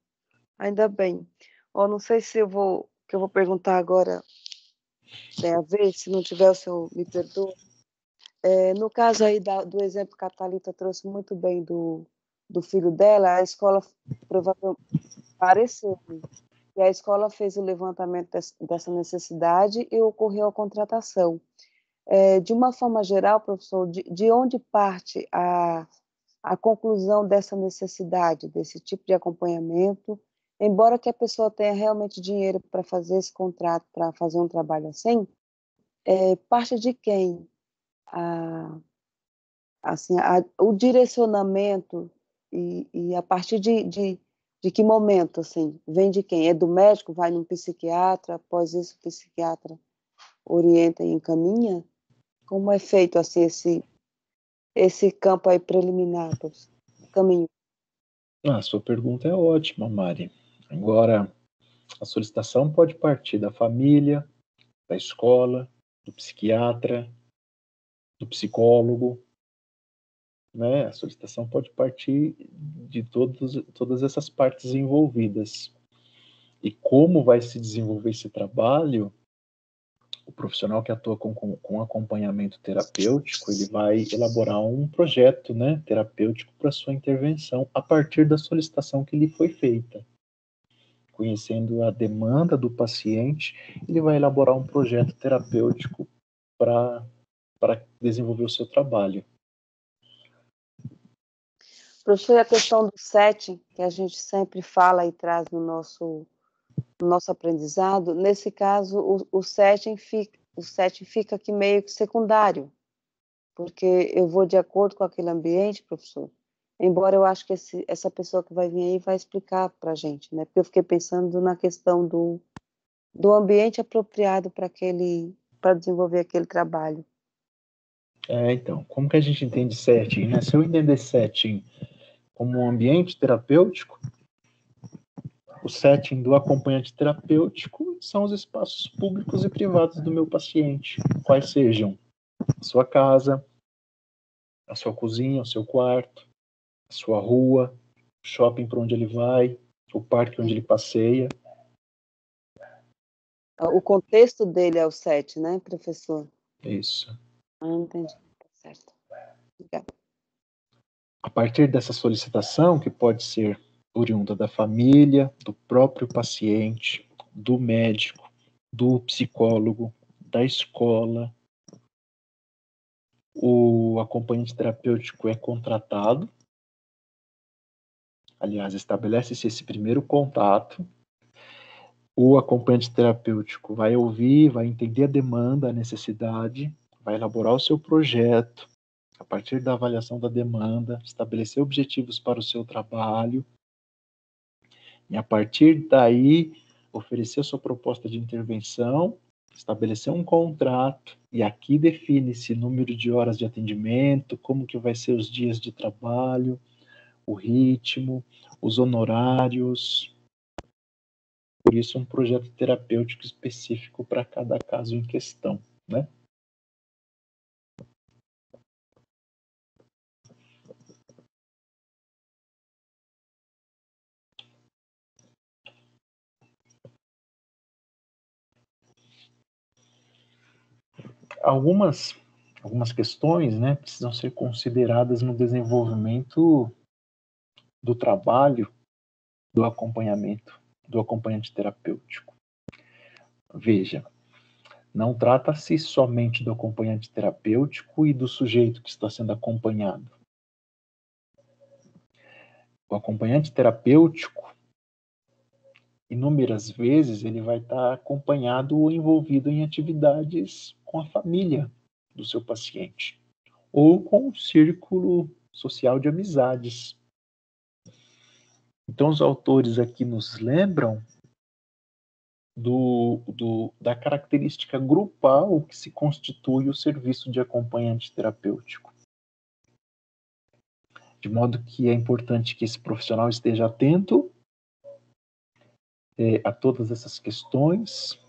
Ainda bem. Não sei se eu vou perguntar agora tem a ver, se não tiver, o senhor me perdoa. No caso aí do exemplo que a Thalita trouxe muito bem do filho dela, a escola provavelmente pareceu que a escola fez o levantamento dessa necessidade e ocorreu a contratação. De uma forma geral, professor, de onde parte a conclusão dessa necessidade, desse tipo de acompanhamento, embora que a pessoa tenha realmente dinheiro para fazer esse contrato, para fazer um trabalho assim, parte de quem? O direcionamento e a partir de que momento, assim, vem de quem? É do médico, vai num psiquiatra, após isso o psiquiatra orienta e encaminha? Como é feito assim esse campo aí preliminar, caminho?
A sua pergunta é ótima, Mari. Agora, a solicitação pode partir da família, da escola, do psiquiatra, do psicólogo, né? A solicitação pode partir de todas essas partes envolvidas. E como vai se desenvolver esse trabalho, o profissional que atua com acompanhamento terapêutico, ele vai elaborar um projeto, né, terapêutico para sua intervenção a partir da solicitação que lhe foi feita. Conhecendo a demanda do paciente, ele vai elaborar um projeto terapêutico para desenvolver o seu trabalho.
Professor, a questão do setting, que a gente sempre fala e traz no nosso aprendizado, nesse caso, o setting fica aqui meio que secundário, porque eu vou de acordo com aquele ambiente, professor, embora eu acho que essa pessoa que vai vir aí vai explicar para a gente, né? Porque eu fiquei pensando na questão do ambiente apropriado para desenvolver aquele trabalho.
Então, como que a gente entende setting, né? Se eu entender setting como um ambiente terapêutico, o setting do acompanhante terapêutico são os espaços públicos e privados do meu paciente, quais sejam a sua casa, a sua cozinha, o seu quarto, a sua rua, o shopping para onde ele vai, o parque onde ele passeia.
O contexto dele é o setting, né, professor?
Isso.
Entendi. Certo. Obrigada.
A partir dessa solicitação, que pode ser oriunda da família, do próprio paciente, do médico, do psicólogo, da escola, o acompanhante terapêutico é contratado. Aliás, estabelece-se esse primeiro contato. O acompanhante terapêutico vai ouvir, vai entender a demanda, a necessidade, vai elaborar o seu projeto, a partir da avaliação da demanda, estabelecer objetivos para o seu trabalho, e a partir daí, oferecer a sua proposta de intervenção, estabelecer um contrato, e aqui define-se número de horas de atendimento, como que vai ser os dias de trabalho, o ritmo, os honorários. Por isso, um projeto terapêutico específico para cada caso em questão, né? Algumas questões, né, precisam ser consideradas no desenvolvimento do trabalho do acompanhamento, do acompanhante terapêutico. Veja, não trata-se somente do acompanhante terapêutico e do sujeito que está sendo acompanhado. O acompanhante terapêutico, inúmeras vezes, ele vai estar acompanhado ou envolvido em atividades com a família do seu paciente, ou com o círculo social de amizades. Então, os autores aqui nos lembram da característica grupal que se constitui o serviço de acompanhante terapêutico. De modo que é importante que esse profissional esteja atento a todas essas questões,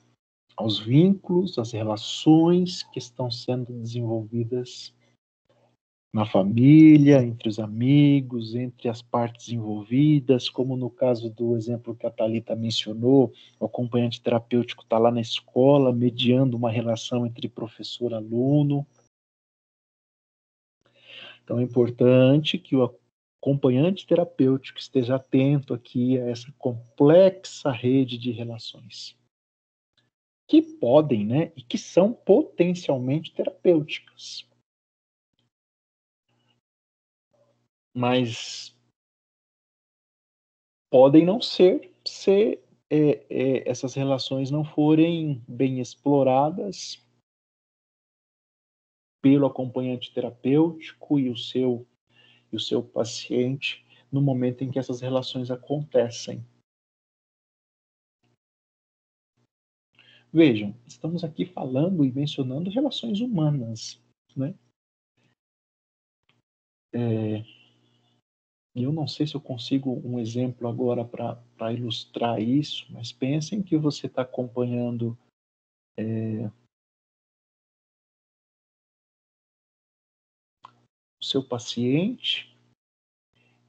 aos vínculos, às relações que estão sendo desenvolvidas na família, entre os amigos, entre as partes envolvidas, como no caso do exemplo que a Thalita mencionou, o acompanhante terapêutico está lá na escola, mediando uma relação entre professor e aluno. Então é importante que o acompanhante terapêutico esteja atento aqui a essa complexa rede de relações, que podem, né, e que são potencialmente terapêuticas. Mas podem não ser se essas relações não forem bem exploradas pelo acompanhante terapêutico e o seu paciente no momento em que essas relações acontecem. Vejam, estamos aqui falando e mencionando relações humanas, né? E eu não sei se eu consigo um exemplo agora para ilustrar isso, mas pensem que você está acompanhando o seu paciente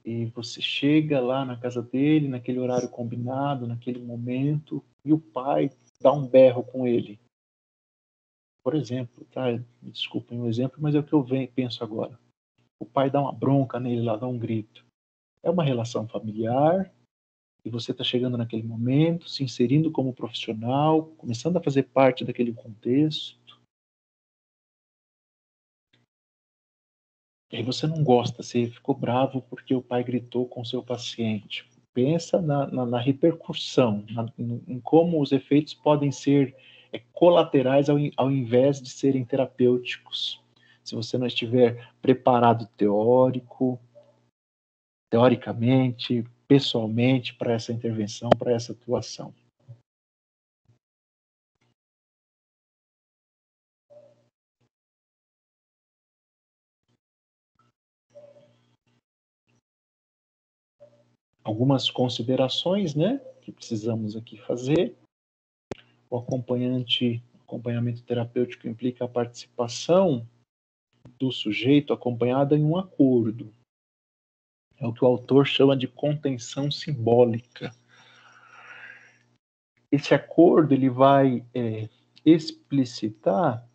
e você chega lá na casa dele, naquele horário combinado, naquele momento, e o pai dá um berro com ele. Por exemplo, tá? Me desculpem o exemplo, mas é o que eu penso agora. O pai dá uma bronca nele lá, dá um grito. É uma relação familiar, e você está chegando naquele momento, se inserindo como profissional, começando a fazer parte daquele contexto. E aí você não gosta, você ficou bravo porque o pai gritou com o seu paciente. Pensa na repercussão, em como os efeitos podem ser colaterais ao invés de serem terapêuticos. Se você não estiver preparado teoricamente, pessoalmente, para essa intervenção, para essa atuação. Algumas considerações, né, que precisamos aqui fazer. O acompanhamento terapêutico implica a participação do sujeito acompanhado em um acordo. É o que o autor chama de contenção simbólica. Esse acordo ele vai explicitar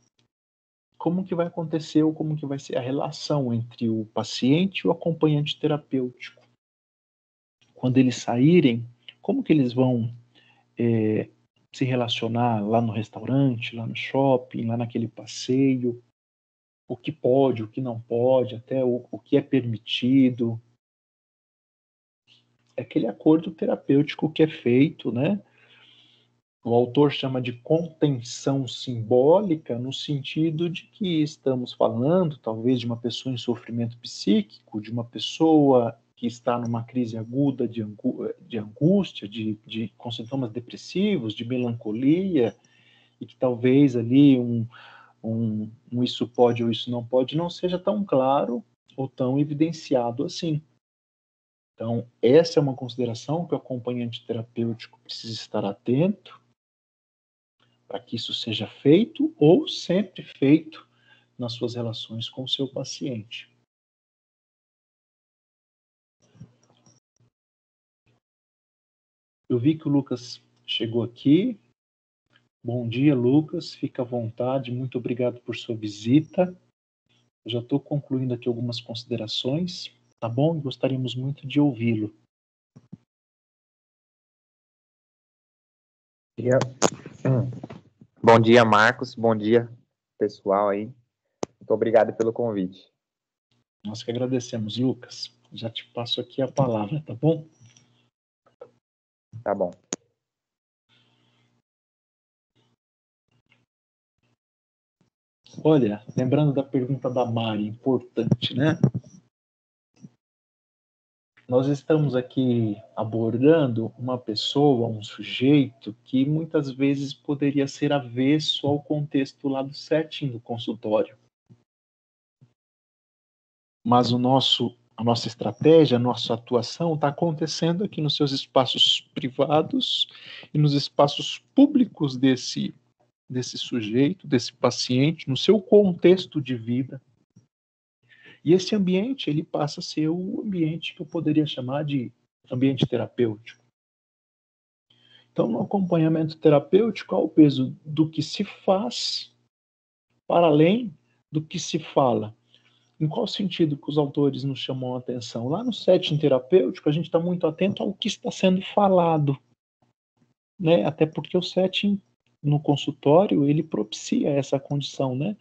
como que vai acontecer ou como que vai ser a relação entre o paciente e o acompanhante terapêutico. Quando eles saírem, como que eles vão se relacionar lá no restaurante, lá no shopping, lá naquele passeio, o que pode, o que não pode, até o que é permitido. É aquele acordo terapêutico que é feito, né? O autor chama de contenção simbólica, no sentido de que estamos falando, talvez, de uma pessoa em sofrimento psíquico, de uma pessoa que está numa crise aguda de angústia, com sintomas depressivos, de melancolia, e que talvez ali um isso pode ou isso não pode não seja tão claro ou tão evidenciado assim. Então, essa é uma consideração que o acompanhante terapêutico precisa estar atento para que isso seja feito ou sempre feito nas suas relações com o seu paciente. Eu vi que o Lucas chegou aqui. Bom dia, Lucas. Fica à vontade. Muito obrigado por sua visita. Eu já estou concluindo aqui algumas considerações, tá bom? E gostaríamos muito de ouvi-lo.
Bom dia, Marcos. Bom dia, pessoal aí. Muito obrigado pelo convite.
Nós que agradecemos, Lucas. Já te passo aqui a palavra, tá bom?
Tá bom.
Olha, lembrando da pergunta da Mari, importante, né? Nós estamos aqui abordando uma pessoa, um sujeito, que muitas vezes poderia ser avesso ao contexto lá do setting do consultório. Mas a nossa estratégia, a nossa atuação está acontecendo aqui nos seus espaços privados e nos espaços públicos desse sujeito, desse paciente, no seu contexto de vida. E esse ambiente, ele passa a ser o ambiente que eu poderia chamar de ambiente terapêutico. Então, no acompanhamento terapêutico, há o peso do que se faz para além do que se fala. Em qual sentido que os autores nos chamam a atenção? Lá no setting terapêutico, a gente está muito atento ao que está sendo falado, né? Até porque o setting no consultório, ele propicia essa condição, né?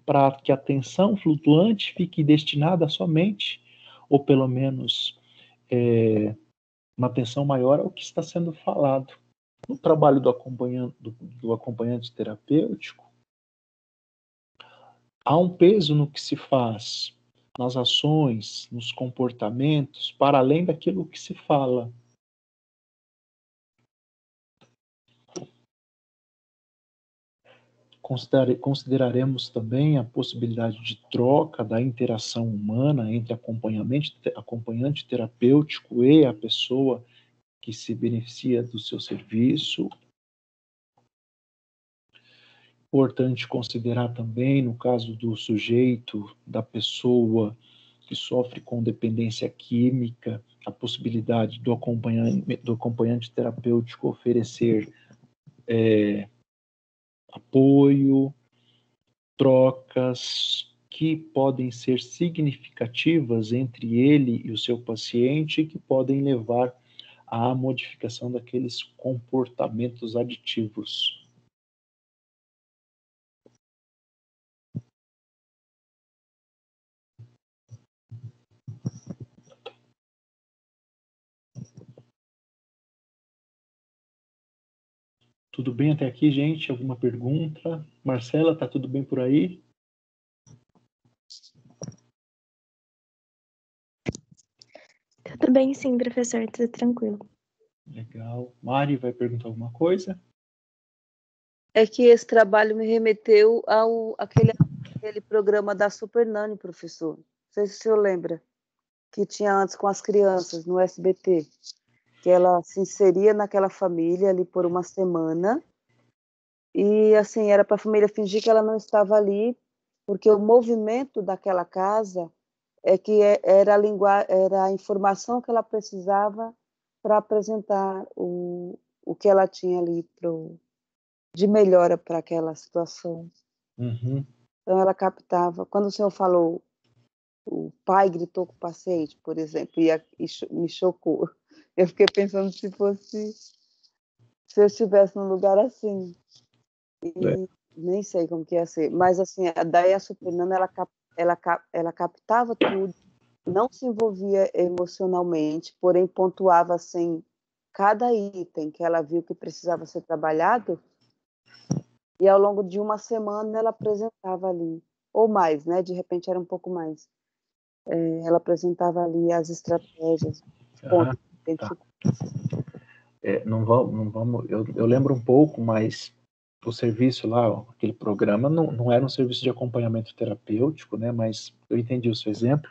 Para que a atenção flutuante fique destinada somente, ou pelo menos uma atenção maior ao que está sendo falado. No trabalho do acompanhante terapêutico, há um peso no que se faz, nas ações, nos comportamentos, para além daquilo que se fala. Consideraremos também a possibilidade de troca da interação humana entre acompanhante terapêutico e a pessoa que se beneficia do seu serviço. Importante considerar também, no caso do sujeito, da pessoa que sofre com dependência química, a possibilidade do acompanhante terapêutico oferecer apoio, trocas que podem ser significativas entre ele e o seu paciente e que podem levar à modificação daqueles comportamentos aditivos. Tudo bem até aqui, gente? Alguma pergunta? Marcela, tá tudo bem por aí?
Tudo bem, sim, professor, tudo tranquilo.
Legal. Mari, vai perguntar alguma coisa?
É que esse trabalho me remeteu aquele programa da Super Nani, professor. Não sei se o senhor lembra, que tinha antes com as crianças no SBT, que ela se inseria naquela família ali por uma semana e, assim, era para a família fingir que ela não estava ali, porque o movimento daquela casa era a informação que ela precisava para apresentar o que ela tinha ali de melhora para aquela situação.
Uhum.
Então, ela captava. Quando o senhor falou, o pai gritou com o paciente, por exemplo, e me chocou. Eu fiquei pensando se eu estivesse num lugar assim. E nem sei como que ia ser. Mas, assim, daí a Supernana, ela captava tudo, não se envolvia emocionalmente, porém pontuava, assim, cada item que ela viu que precisava ser trabalhado, e ao longo de uma semana ela apresentava ali, ou mais, né? De repente era um pouco mais. Ela apresentava ali as estratégias, pontos
Tá. Não vamos, eu lembro um pouco, mas o serviço lá, aquele programa, não era um serviço de acompanhamento terapêutico, né? Mas eu entendi o seu exemplo.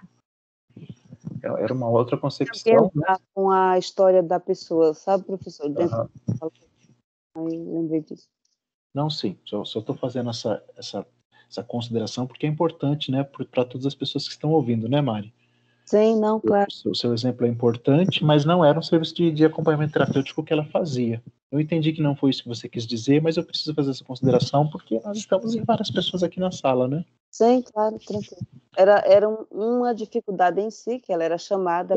era uma outra
Tem
concepção,
a
né?
ver com a história da pessoa, sabe, professor? Dentro
Aham.
aí lembrei disso.
Não, sim, só estou fazendo essa consideração porque é importante, né, para todas as pessoas que estão ouvindo, né, Mari?
Sim, não, claro.
O seu exemplo é importante, mas não era um serviço de acompanhamento terapêutico que ela fazia. Eu entendi que não foi isso que você quis dizer, mas eu preciso fazer essa consideração porque nós estamos em várias pessoas aqui na sala, né?
Sim, claro, tranquilo. Era uma dificuldade em si, que ela era chamada,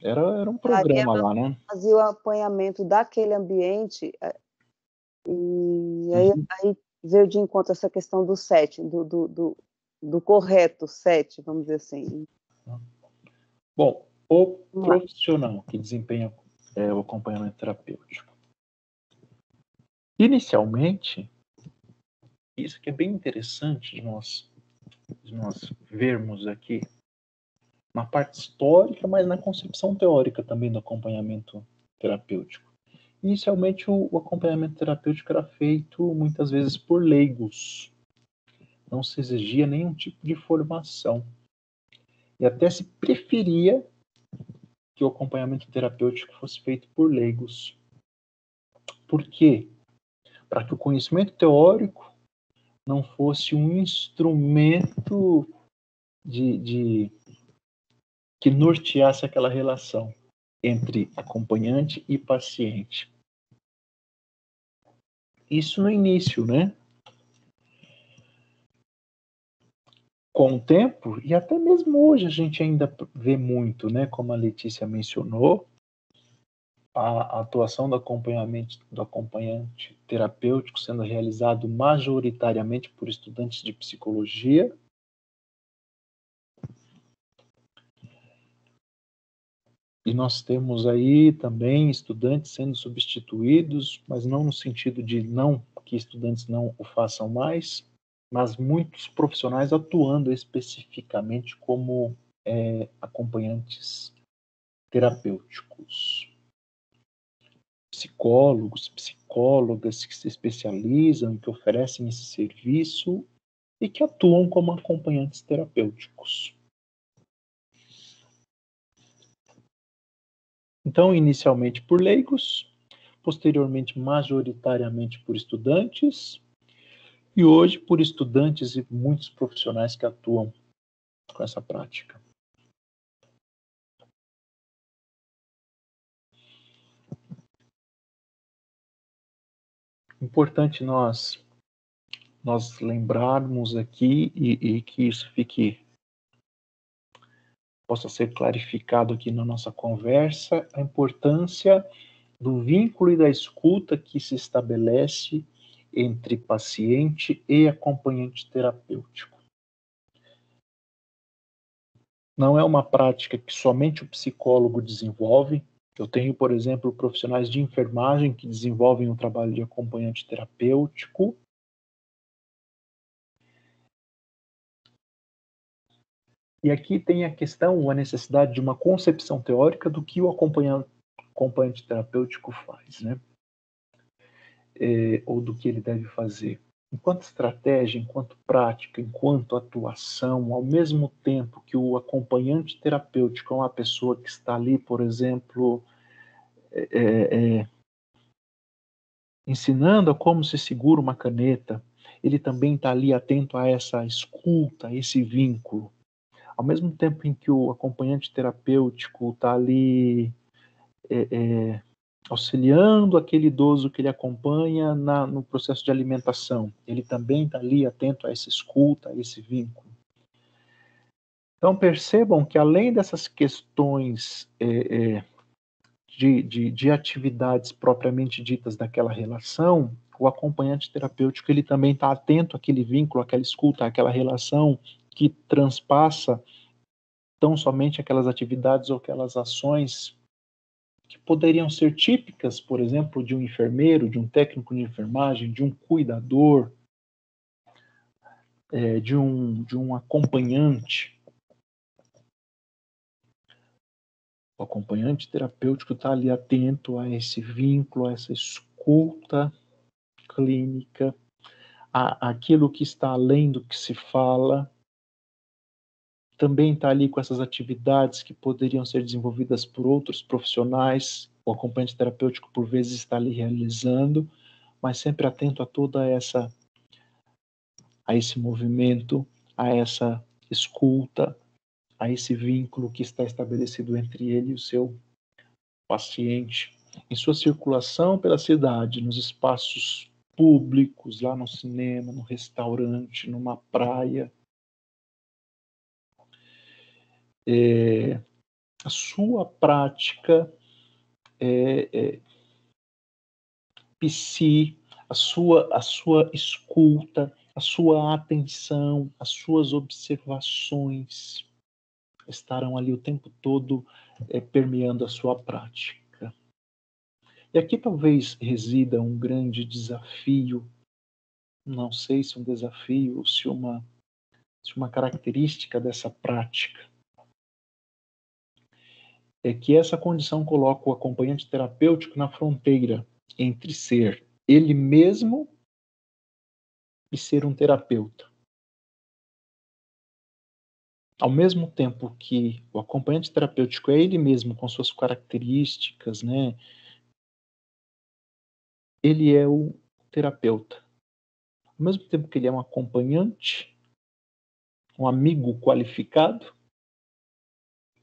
Era um
aí
programa
ela
lá, né?
fazia o apanhamento daquele ambiente, e aí veio de encontro essa questão do set, do correto set, vamos dizer assim.
Bom, o
Vamos lá.
profissional que desempenha o acompanhamento terapêutico. Inicialmente, isso que é bem interessante de nós vermos aqui, na parte histórica, mas na concepção teórica também do acompanhamento terapêutico. Inicialmente, o acompanhamento terapêutico era feito muitas vezes por leigos. Não se exigia nenhum tipo de formação. E até se preferia que o acompanhamento terapêutico fosse feito por leigos. Por quê? Para que o conhecimento teórico não fosse um instrumento que norteasse aquela relação entre acompanhante e paciente. Isso no início, né? Com o tempo, e até mesmo hoje a gente ainda vê muito, né? Como a Letícia mencionou, a atuação do acompanhante terapêutico sendo realizado majoritariamente por estudantes de psicologia. E nós temos aí também estudantes sendo substituídos, mas não no sentido de não que estudantes não o façam mais, mas muitos profissionais atuando especificamente como acompanhantes terapêuticos. Psicólogos, psicólogas que se especializam e que oferecem esse serviço e que atuam como acompanhantes terapêuticos. Então, inicialmente por leigos, posteriormente majoritariamente por estudantes, e hoje por estudantes e muitos profissionais que atuam com essa prática. Importante nós lembrarmos aqui e que isso possa ser clarificado aqui na nossa conversa, a importância do vínculo e da escuta que se estabelece entre paciente e acompanhante terapêutico. Não é uma prática que somente o psicólogo desenvolve. Eu tenho, por exemplo, profissionais de enfermagem que desenvolvem um trabalho de acompanhante terapêutico. E aqui tem a questão, a necessidade de uma concepção teórica do que o acompanhante terapêutico faz, né? Ou do que ele deve fazer. Enquanto estratégia, enquanto prática, enquanto atuação, ao mesmo tempo que o acompanhante terapêutico é uma pessoa que está ali, por exemplo, ensinando a como se segura uma caneta, ele também está ali atento a essa escuta, a esse vínculo. Ao mesmo tempo em que o acompanhante terapêutico está ali auxiliando aquele idoso que ele acompanha no processo de alimentação, ele também está ali atento a essa escuta, a esse vínculo. Então percebam que além dessas questões de atividades propriamente ditas daquela relação, o acompanhante terapêutico ele também está atento àquele vínculo, àquela escuta, àquela relação que transpassa tão somente aquelas atividades ou aquelas ações que poderiam ser típicas, por exemplo, de um enfermeiro, de um técnico de enfermagem, de um cuidador, de um acompanhante. O acompanhante terapêutico está ali atento a esse vínculo, a essa escuta clínica, aquilo que está além do que se fala. também está ali com essas atividades que poderiam ser desenvolvidas por outros profissionais, o acompanhante terapêutico por vezes está ali realizando, mas sempre atento a a esse movimento, a essa escuta, a esse vínculo que está estabelecido entre ele e o seu paciente, em sua circulação pela cidade, nos espaços públicos, lá no cinema, no restaurante, numa praia. A sua prática psi, a sua escuta, a sua atenção, as suas observações estarão ali o tempo todo permeando a sua prática. E aqui talvez resida um grande desafio, não sei se um desafio ou se uma característica dessa prática, é que essa condição coloca o acompanhante terapêutico na fronteira entre ser ele mesmo e ser um terapeuta. Ao mesmo tempo que o acompanhante terapêutico é ele mesmo com suas características, né? Ele é o terapeuta. Ao mesmo tempo que ele é um acompanhante, um amigo qualificado,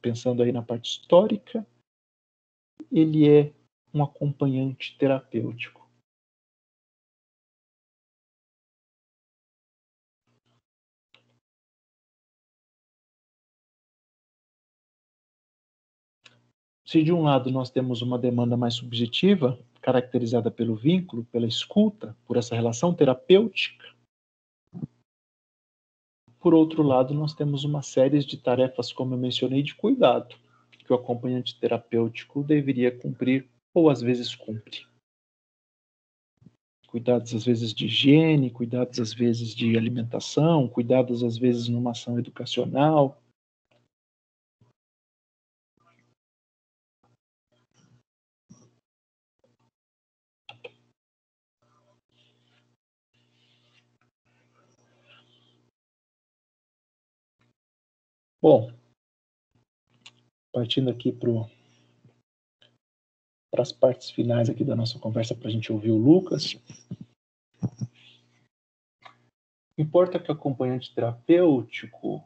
pensando aí na parte histórica, ele é um acompanhante terapêutico. Se de um lado nós temos uma demanda mais subjetiva, caracterizada pelo vínculo, pela escuta, por essa relação terapêutica, por outro lado nós temos uma série de tarefas, como eu mencionei, de cuidado, que o acompanhante terapêutico deveria cumprir, ou às vezes cumpre. Cuidados às vezes de higiene, cuidados às vezes de alimentação, cuidados às vezes numa ação educacional. Bom, partindo aqui para as partes finais aqui da nossa conversa para a gente ouvir o Lucas. Importa que o acompanhante terapêutico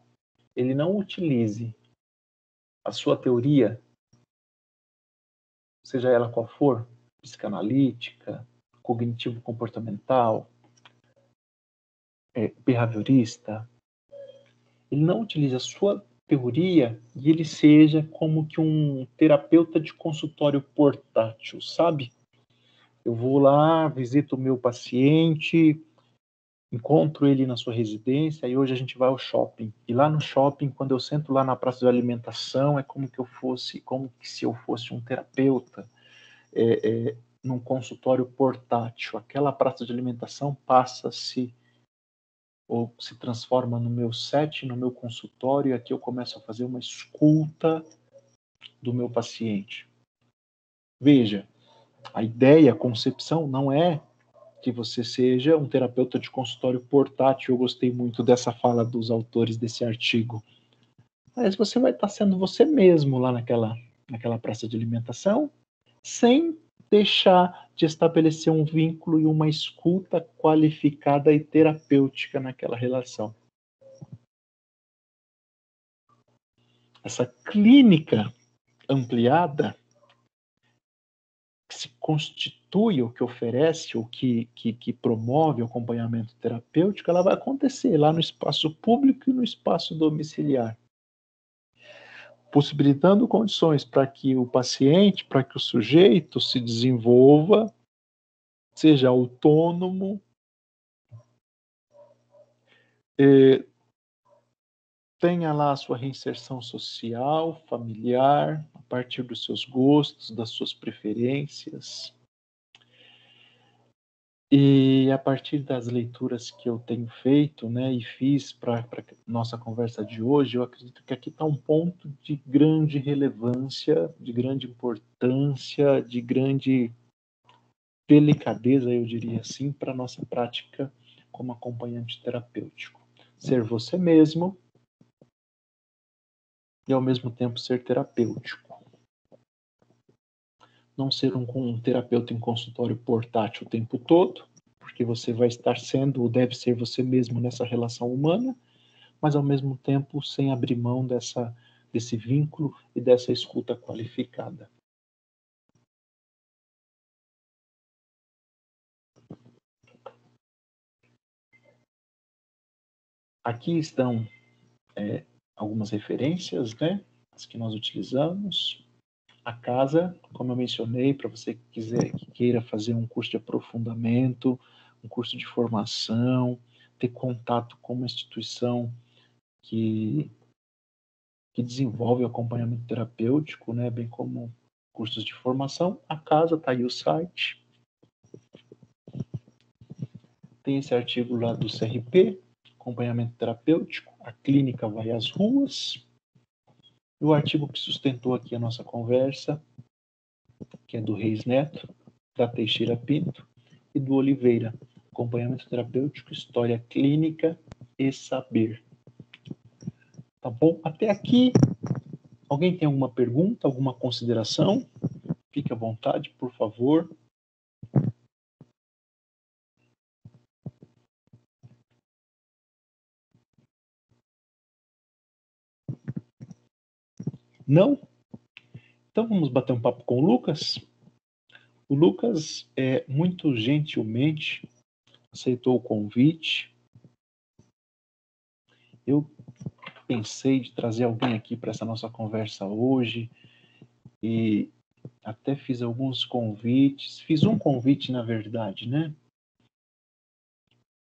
ele não utilize a sua teoria, seja ela qual for, psicanalítica, cognitivo-comportamental, behaviorista, ele não utilize a sua teoria e ele seja como que um terapeuta de consultório portátil, sabe? Eu vou lá, visito o meu paciente, encontro ele na sua residência e hoje a gente vai ao shopping. E lá no shopping, quando eu sento lá na praça de alimentação, é como se eu fosse um terapeuta num consultório portátil. Aquela praça de alimentação passa-se ou se transforma no meu set, no meu consultório, e aqui eu começo a fazer uma escuta do meu paciente. Veja, a ideia, a concepção não é que você seja um terapeuta de consultório portátil. Eu gostei muito dessa fala dos autores desse artigo. Mas você vai estar sendo você mesmo lá naquela praça de alimentação, sem deixar de estabelecer um vínculo e uma escuta qualificada e terapêutica naquela relação. Essa clínica ampliada que se constitui, ou que oferece, ou que promove o acompanhamento terapêutico, ela vai acontecer lá no espaço público e no espaço domiciliar, possibilitando condições para que o paciente, para que o sujeito se desenvolva, seja autônomo, tenha lá a sua reinserção social, familiar, a partir dos seus gostos, das suas preferências. E a partir das leituras que eu tenho feito, né, e fiz para nossa conversa de hoje, eu acredito que aqui está um ponto de grande relevância, de grande importância, de grande delicadeza, eu diria assim, para a nossa prática como acompanhante terapêutico. Ser você mesmo, e ao mesmo tempo ser terapêutico. Não ser um terapeuta em consultório portátil o tempo todo, porque você vai estar sendo, ou deve ser você mesmo nessa relação humana, mas ao mesmo tempo sem abrir mão desse vínculo e dessa escuta qualificada. Aqui estão algumas referências, né? As que nós utilizamos. A casa, como eu mencionei, para você que queira fazer um curso de aprofundamento, um curso de formação, ter contato com uma instituição que desenvolve o acompanhamento terapêutico, né? Bem como cursos de formação. A casa, está aí o site. Tem esse artigo lá do CRP, acompanhamento terapêutico, a clínica vai às ruas. E o artigo que sustentou aqui a nossa conversa, que é do Reis Neto, da Teixeira Pinto e do Oliveira, acompanhamento terapêutico, história clínica e saber. Tá bom? Até aqui, alguém tem alguma pergunta, alguma consideração? Fique à vontade, por favor. Não? Então vamos bater um papo com o Lucas. O Lucas, muito gentilmente, aceitou o convite. Eu pensei de trazer alguém aqui para essa nossa conversa hoje e até fiz alguns convites. Fiz um convite, na verdade, né?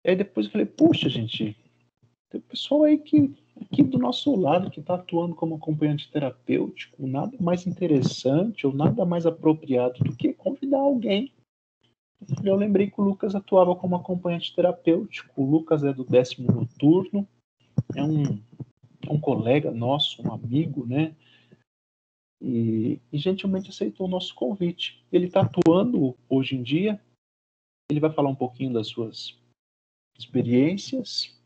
E aí depois eu falei, puxa, gente, tem pessoal aí aqui do nosso lado que está atuando como acompanhante terapêutico, nada mais interessante ou nada mais apropriado do que convidar alguém. Eu lembrei que o Lucas atuava como acompanhante terapêutico. O Lucas é do 10º noturno, é um colega nosso, um amigo, né? E gentilmente aceitou o nosso convite. Ele está atuando hoje em dia, ele vai falar um pouquinho das suas experiências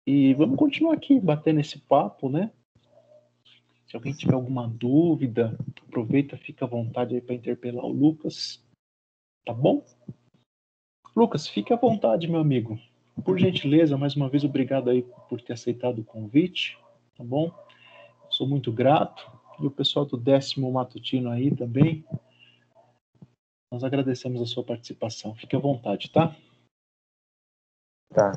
e vamos continuar aqui, batendo esse papo, né? Se alguém tiver alguma dúvida, aproveita, fica à vontade aí para interpelar o Lucas, tá bom? Lucas, fique à vontade, meu amigo. Por gentileza, mais uma vez, obrigado aí por ter aceitado o convite, tá bom? Sou muito grato. E o pessoal do 10º Matutino aí também. Nós agradecemos a sua participação. Fique à vontade, tá?
Tá.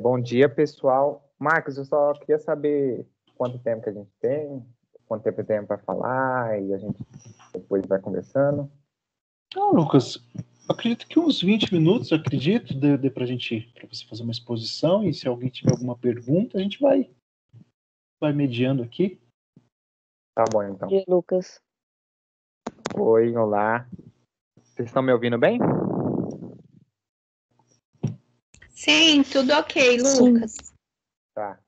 Bom dia, pessoal. Marcos, eu só queria saber quanto tempo que a gente tem, quanto tempo tem para falar, e a gente depois vai conversando.
Não, Lucas, acredito que uns 20 minutos, acredito, dê para você fazer uma exposição, e se alguém tiver alguma pergunta, a gente vai mediando aqui.
Tá bom, então.
Bom dia, Lucas.
Oi, olá. Vocês estão me ouvindo bem?
Sim, tudo ok, Lucas.
Tá.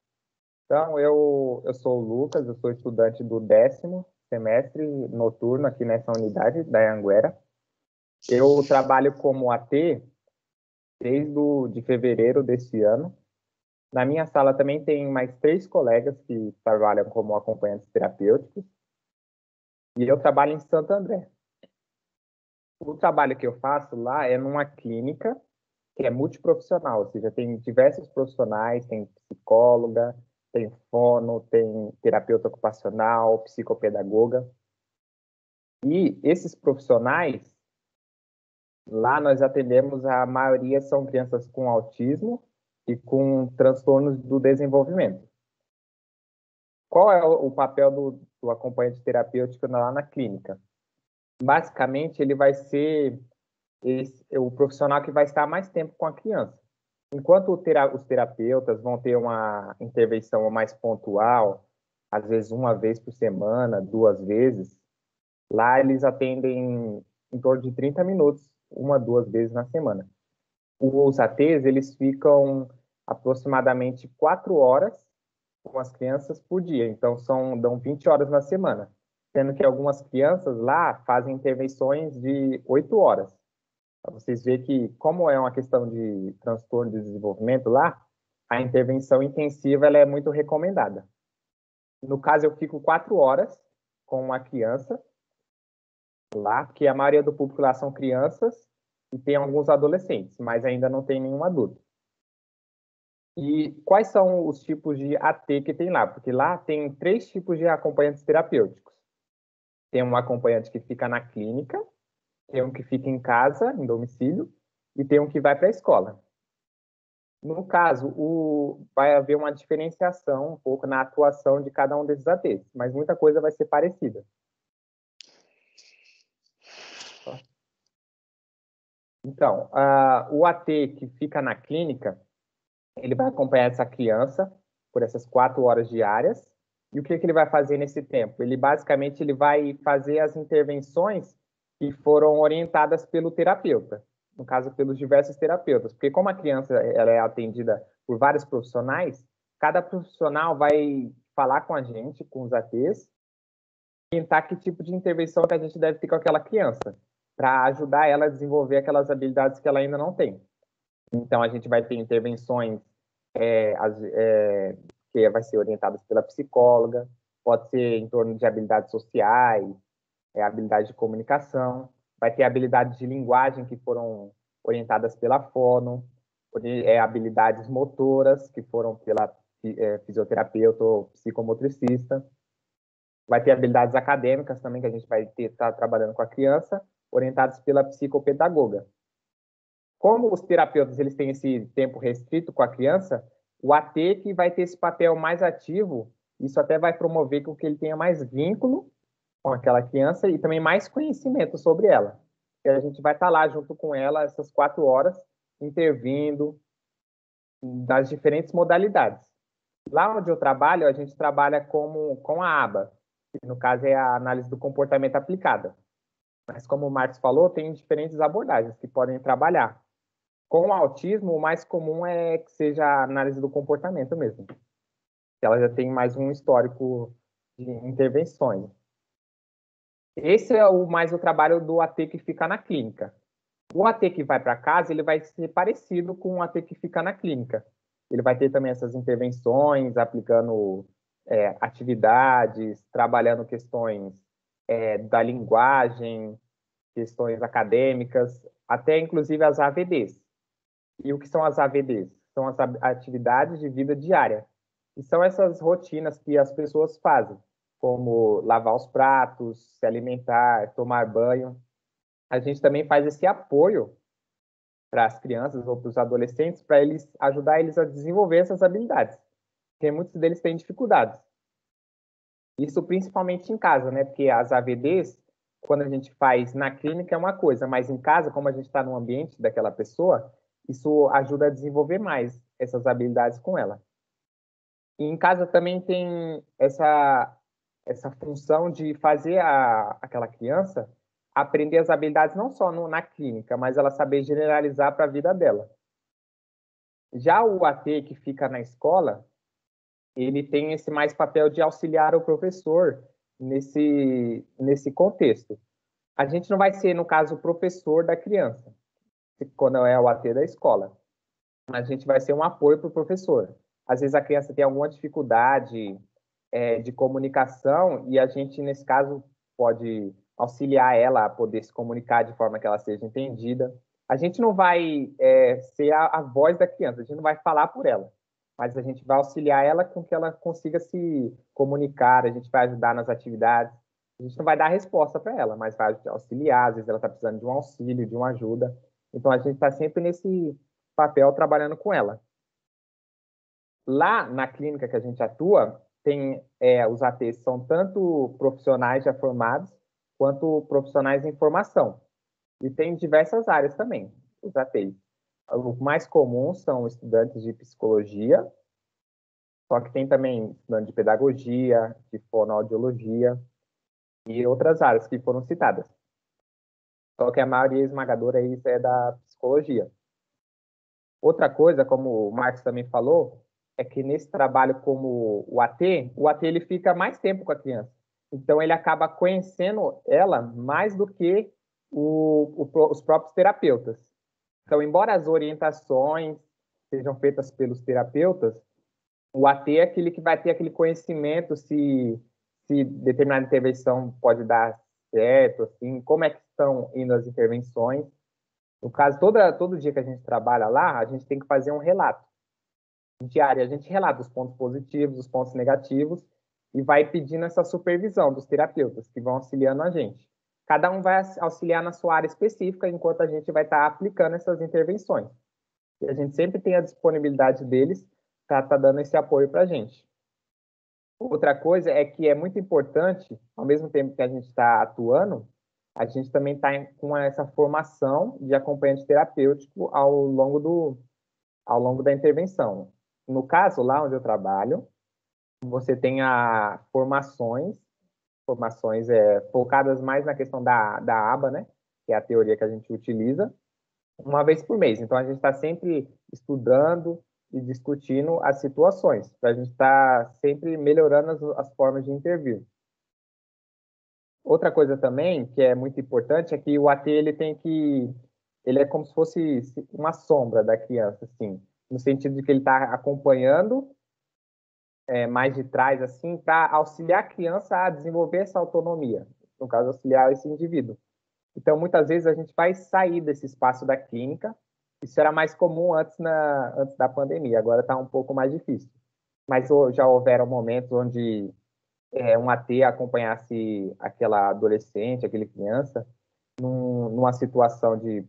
Então, eu sou o Lucas, eu sou estudante do 10º semestre noturno aqui nessa unidade da Anhanguera. Eu trabalho como AT de fevereiro desse ano. Na minha sala também tem mais 3 colegas que trabalham como acompanhantes terapêuticos. E eu trabalho em Santo André. O trabalho que eu faço lá é numa clínica que é multiprofissional, ou seja, tem diversos profissionais, tem psicóloga, tem fono, tem terapeuta ocupacional, psicopedagoga. E esses profissionais, lá nós atendemos, a maioria são crianças com autismo e com transtornos do desenvolvimento. Qual é o papel do acompanhante terapêutico lá na clínica? Basicamente, ele vai ser o profissional que vai estar mais tempo com a criança. Enquanto os terapeutas vão ter uma intervenção mais pontual, às vezes uma vez por semana, 2 vezes, lá eles atendem em torno de 30 minutos, 1 a 2 vezes na semana. Os ATs, eles ficam aproximadamente 4 horas com as crianças por dia, então dão 20 horas na semana, sendo que algumas crianças lá fazem intervenções de 8 horas. Para vocês verem que, como é uma questão de transtorno de desenvolvimento lá, a intervenção intensiva ela é muito recomendada. No caso, eu fico 4 horas com uma criança lá, porque a maioria do público lá são crianças e tem alguns adolescentes, mas ainda não tem nenhum adulto. E quais são os tipos de AT que tem lá? Porque lá tem 3 tipos de acompanhantes terapêuticos. Tem um acompanhante que fica na clínica, tem um que fica em casa, em domicílio, e tem um que vai para a escola. No caso, vai haver uma diferenciação um pouco na atuação de cada um desses ATs, mas muita coisa vai ser parecida. Então, o AT que fica na clínica, ele vai acompanhar essa criança por essas 4 horas diárias. E o que ele vai fazer nesse tempo? Ele basicamente vai fazer as intervenções que foram orientadas pelo terapeuta, no caso, pelos diversos terapeutas. Porque como a criança ela é atendida por vários profissionais, cada profissional vai falar com a gente, com os ATs, orientar que tipo de intervenção que a gente deve ter com aquela criança, para ajudar ela a desenvolver aquelas habilidades que ela ainda não tem. Então, a gente vai ter intervenções que vai ser orientadas pela psicóloga, pode ser em torno de habilidades sociais, habilidade de comunicação, vai ter habilidades de linguagem que foram orientadas pela fono, habilidades motoras que foram pela fisioterapeuta ou psicomotricista, vai ter habilidades acadêmicas também que a gente vai estar trabalhando com a criança, orientadas pela psicopedagoga. Como os terapeutas eles têm esse tempo restrito com a criança, o AT que vai ter esse papel mais ativo, isso até vai promover com que ele tenha mais vínculo com aquela criança e também mais conhecimento sobre ela. E a gente vai estar lá junto com ela essas 4 horas, intervindo nas diferentes modalidades. Lá onde eu trabalho, a gente trabalha com a aba, que no caso é a análise do comportamento aplicada. Mas como o Marcos falou, tem diferentes abordagens que podem trabalhar. Com o autismo, o mais comum é que seja a análise do comportamento mesmo. Ela já tem mais um histórico de intervenções. Esse é mais o trabalho do AT que fica na clínica. O AT que vai para casa, ele vai ser parecido com o AT que fica na clínica. Ele vai ter também essas intervenções, aplicando atividades, trabalhando questões da linguagem, questões acadêmicas, até inclusive as AVDs. E o que são as AVDs? São as atividades de vida diária. E são essas rotinas que as pessoas fazem, como lavar os pratos, se alimentar, tomar banho. A gente também faz esse apoio para as crianças ou para os adolescentes, para ajudar eles a desenvolver essas habilidades, porque muitos deles têm dificuldades. Isso principalmente em casa, né? Porque as AVDs, quando a gente faz na clínica é uma coisa, mas em casa, como a gente está no ambiente daquela pessoa, isso ajuda a desenvolver mais essas habilidades com ela. E em casa também tem essa função de fazer aquela criança aprender as habilidades não só na clínica, mas ela saber generalizar para a vida dela. Já o AT que fica na escola, ele tem esse mais papel de auxiliar o professor nesse contexto. A gente não vai ser, no caso, o professor da criança, quando é o AT da escola. A gente vai ser um apoio para o professor. Às vezes a criança tem alguma dificuldade de comunicação e a gente, nesse caso, pode auxiliar ela a poder se comunicar de forma que ela seja entendida. A gente não vai ser a voz da criança, a gente não vai falar por ela, mas a gente vai auxiliar ela com que ela consiga se comunicar, a gente vai ajudar nas atividades. A gente não vai dar resposta para ela, mas vai auxiliar, às vezes ela está precisando de um auxílio, de uma ajuda. Então, a gente está sempre nesse papel trabalhando com ela. Lá na clínica que a gente atua, tem os ATs são tanto profissionais já formados, quanto profissionais em formação. E tem diversas áreas também, os ATs. O mais comum são estudantes de psicologia, só que tem também estudante de pedagogia, de fonoaudiologia e outras áreas que foram citadas. Só que a maioria esmagadora é da psicologia. Outra coisa, como o Marcos também falou, é que nesse trabalho como o AT ele fica mais tempo com a criança. Então, ele acaba conhecendo ela mais do que os próprios terapeutas. Então, embora as orientações sejam feitas pelos terapeutas, O AT é aquele que vai ter aquele conhecimento se determinada intervenção pode dar certo, assim, como é que estão indo as intervenções. No caso, todo dia que a gente trabalha lá, a gente tem que fazer um relato diário. A gente relata os pontos positivos, os pontos negativos e vai pedindo essa supervisão dos terapeutas que vão auxiliando a gente. Cada um vai auxiliar na sua área específica, enquanto a gente vai estar aplicando essas intervenções. E a gente sempre tem a disponibilidade deles para estar dando esse apoio para a gente. Outra coisa é que é muito importante, ao mesmo tempo que a gente está atuando, a gente também está com essa formação de acompanhante terapêutico ao longo da intervenção. No caso, lá onde eu trabalho, você tem formações focadas mais na questão da aba, né? Que é a teoria que a gente utiliza, uma vez por mês. Então, a gente está sempre estudando e discutindo as situações, para a gente estar sempre melhorando as formas de intervir. Outra coisa também, que é muito importante, é que o AT, ele é como se fosse uma sombra da criança, assim, no sentido de que ele está acompanhando mais de trás, assim, para auxiliar a criança a desenvolver essa autonomia, no caso, auxiliar esse indivíduo. Então, muitas vezes, a gente vai sair desse espaço da clínica. Isso era mais comum antes da pandemia, agora está um pouco mais difícil. Mas já houveram momentos onde um AT acompanhasse aquela adolescente, aquela criança, numa situação de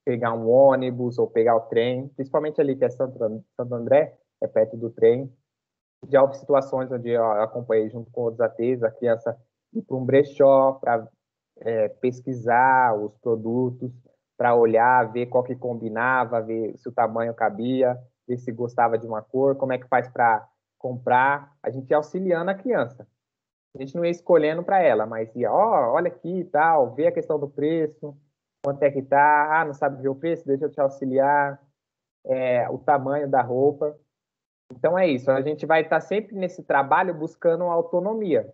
pegar um ônibus ou pegar o trem, principalmente ali que é Santo André, é perto do trem. Já houve situações onde eu acompanhei junto com outros ATs, a criança ir para um brechó para pesquisar os produtos, para olhar, ver qual que combinava, ver se o tamanho cabia, ver se gostava de uma cor, como é que faz para comprar. A gente ia auxiliando a criança. A gente não ia escolhendo para ela, mas ia, olha aqui e tal, ver a questão do preço, quanto é que tá, não sabe ver o preço, deixa eu te auxiliar, o tamanho da roupa. Então é isso, a gente vai estar sempre nesse trabalho buscando a autonomia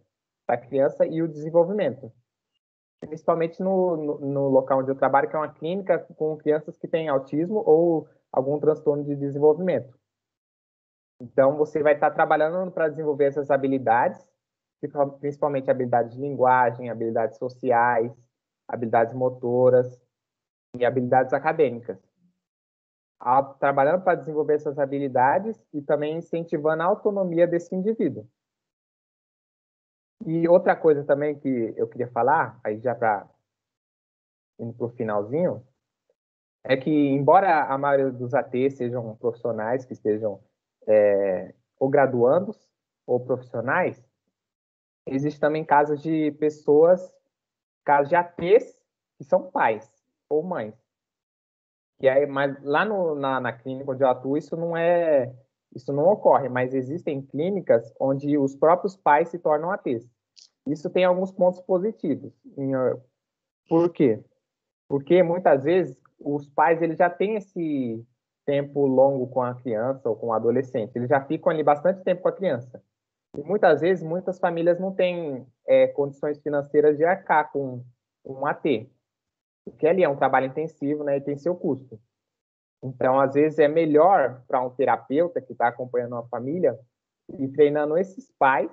da criança e o desenvolvimento. Principalmente no local onde eu trabalho, que é uma clínica com crianças que têm autismo ou algum transtorno de desenvolvimento. Então, você vai estar trabalhando para desenvolver essas habilidades, principalmente habilidades de linguagem, habilidades sociais, habilidades motoras e habilidades acadêmicas. Trabalhando para desenvolver essas habilidades e também incentivando a autonomia desse indivíduo. E outra coisa também que eu queria falar, aí já para indo para o finalzinho, é que, embora a maioria dos ATs sejam profissionais que estejam ou graduandos ou profissionais, existem também casos de casos de ATs que são pais ou mães. Mas lá na clínica onde eu atuo, isso não ocorre, mas existem clínicas onde os próprios pais se tornam ATs. Isso tem alguns pontos positivos. Por quê? Porque muitas vezes os pais eles já têm esse tempo longo com a criança ou com o adolescente, eles já ficam ali bastante tempo com a criança. E muitas vezes, muitas famílias não têm condições financeiras de arcar com um AT, porque ali é um trabalho intensivo, né, e tem seu custo. Então, às vezes, é melhor para um terapeuta que está acompanhando uma família e treinando esses pais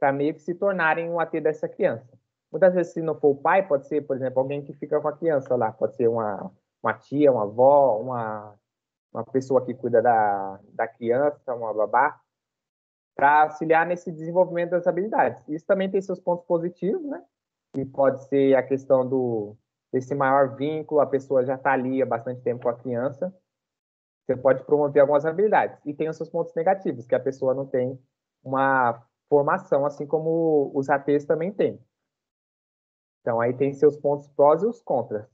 para meio que se tornarem um AT dessa criança. Muitas vezes, se não for o pai, pode ser, por exemplo, alguém que fica com a criança lá. Pode ser uma tia, uma avó, uma pessoa que cuida da criança, uma babá, para auxiliar nesse desenvolvimento das habilidades. Isso também tem seus pontos positivos, né? Que pode ser a questão desse maior vínculo, a pessoa já está ali há bastante tempo com a criança. Você pode promover algumas habilidades. E tem os seus pontos negativos, que a pessoa não tem uma formação, assim como os ATs também têm. Então, aí tem seus pontos prós e os contras.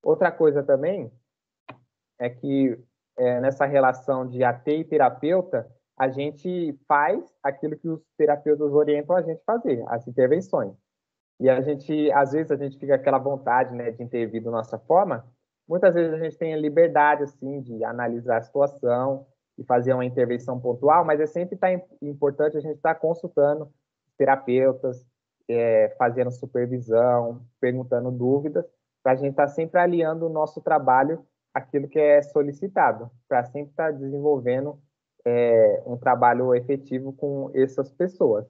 Outra coisa também é que nessa relação de AT e terapeuta, a gente faz aquilo que os terapeutas orientam a gente fazer, as intervenções. E às vezes, a gente fica com aquela vontade, né, de intervir da nossa forma. Muitas vezes a gente tem a liberdade, assim, de analisar a situação e fazer uma intervenção pontual, mas é sempre importante a gente estar consultando terapeutas, fazendo supervisão, perguntando dúvidas, para a gente estar sempre alinhando o nosso trabalho àquilo que é solicitado, para sempre estar desenvolvendo um trabalho efetivo com essas pessoas.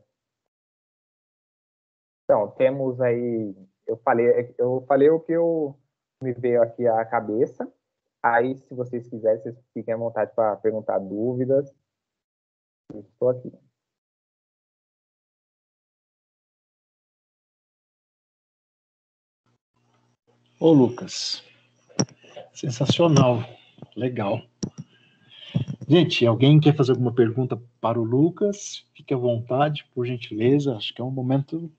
Então, temos aí, eu falei o que me veio aqui à cabeça. Aí, se vocês quiserem, vocês fiquem à vontade para perguntar dúvidas. Eu estou aqui.
Ô, Lucas, sensacional, legal. Gente, alguém quer fazer alguma pergunta para o Lucas? Fique à vontade, por gentileza. Acho que é um momento,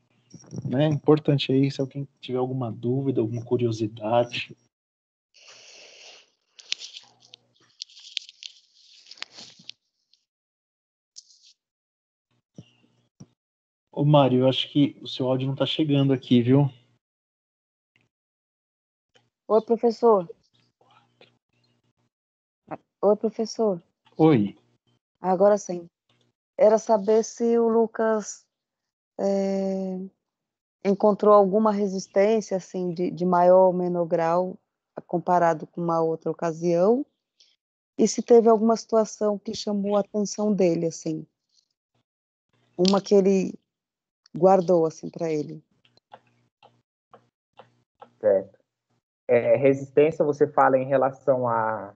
né, importante aí, se alguém tiver alguma dúvida, alguma curiosidade. Ô, Mário, eu acho que o seu áudio não está chegando aqui, viu?
Oi, professor. Oi, professor.
Oi.
Agora sim. Era saber se o Lucas encontrou alguma resistência, assim, de maior ou menor grau, comparado com uma outra ocasião, e se teve alguma situação que chamou a atenção dele, assim, uma que ele guardou, assim, para ele.
Certo. Resistência, você fala em relação a...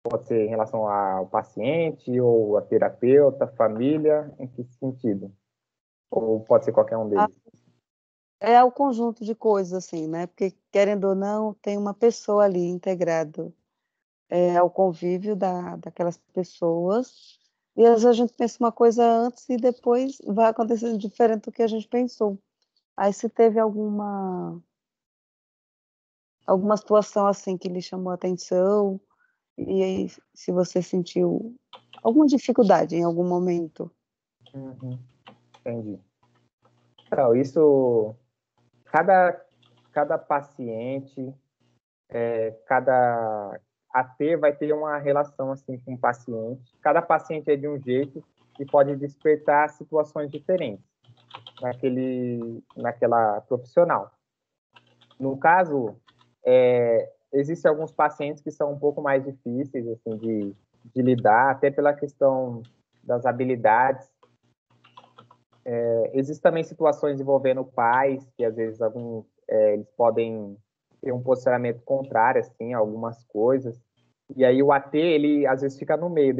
Pode ser em relação ao paciente ou a terapeuta, família, em que sentido? Ou pode ser qualquer um deles?
É o conjunto de coisas, assim, né? Porque, querendo ou não, tem uma pessoa ali integrado ao convívio daquelas pessoas, e às vezes a gente pensa uma coisa antes e depois vai acontecendo diferente do que a gente pensou. Aí se teve alguma situação assim que lhe chamou a atenção, e aí se você sentiu alguma dificuldade em algum momento.
Uhum. Entendi. Então, isso... Cada paciente, cada AT vai ter uma relação assim com o paciente. Cada paciente é de um jeito e pode despertar situações diferentes naquela profissional. No caso, existem alguns pacientes que são um pouco mais difíceis assim, de lidar, até pela questão das habilidades. Existem também situações envolvendo pais, que às vezes eles podem ter um posicionamento contrário assim, a algumas coisas. E aí o AT, ele às vezes fica no meio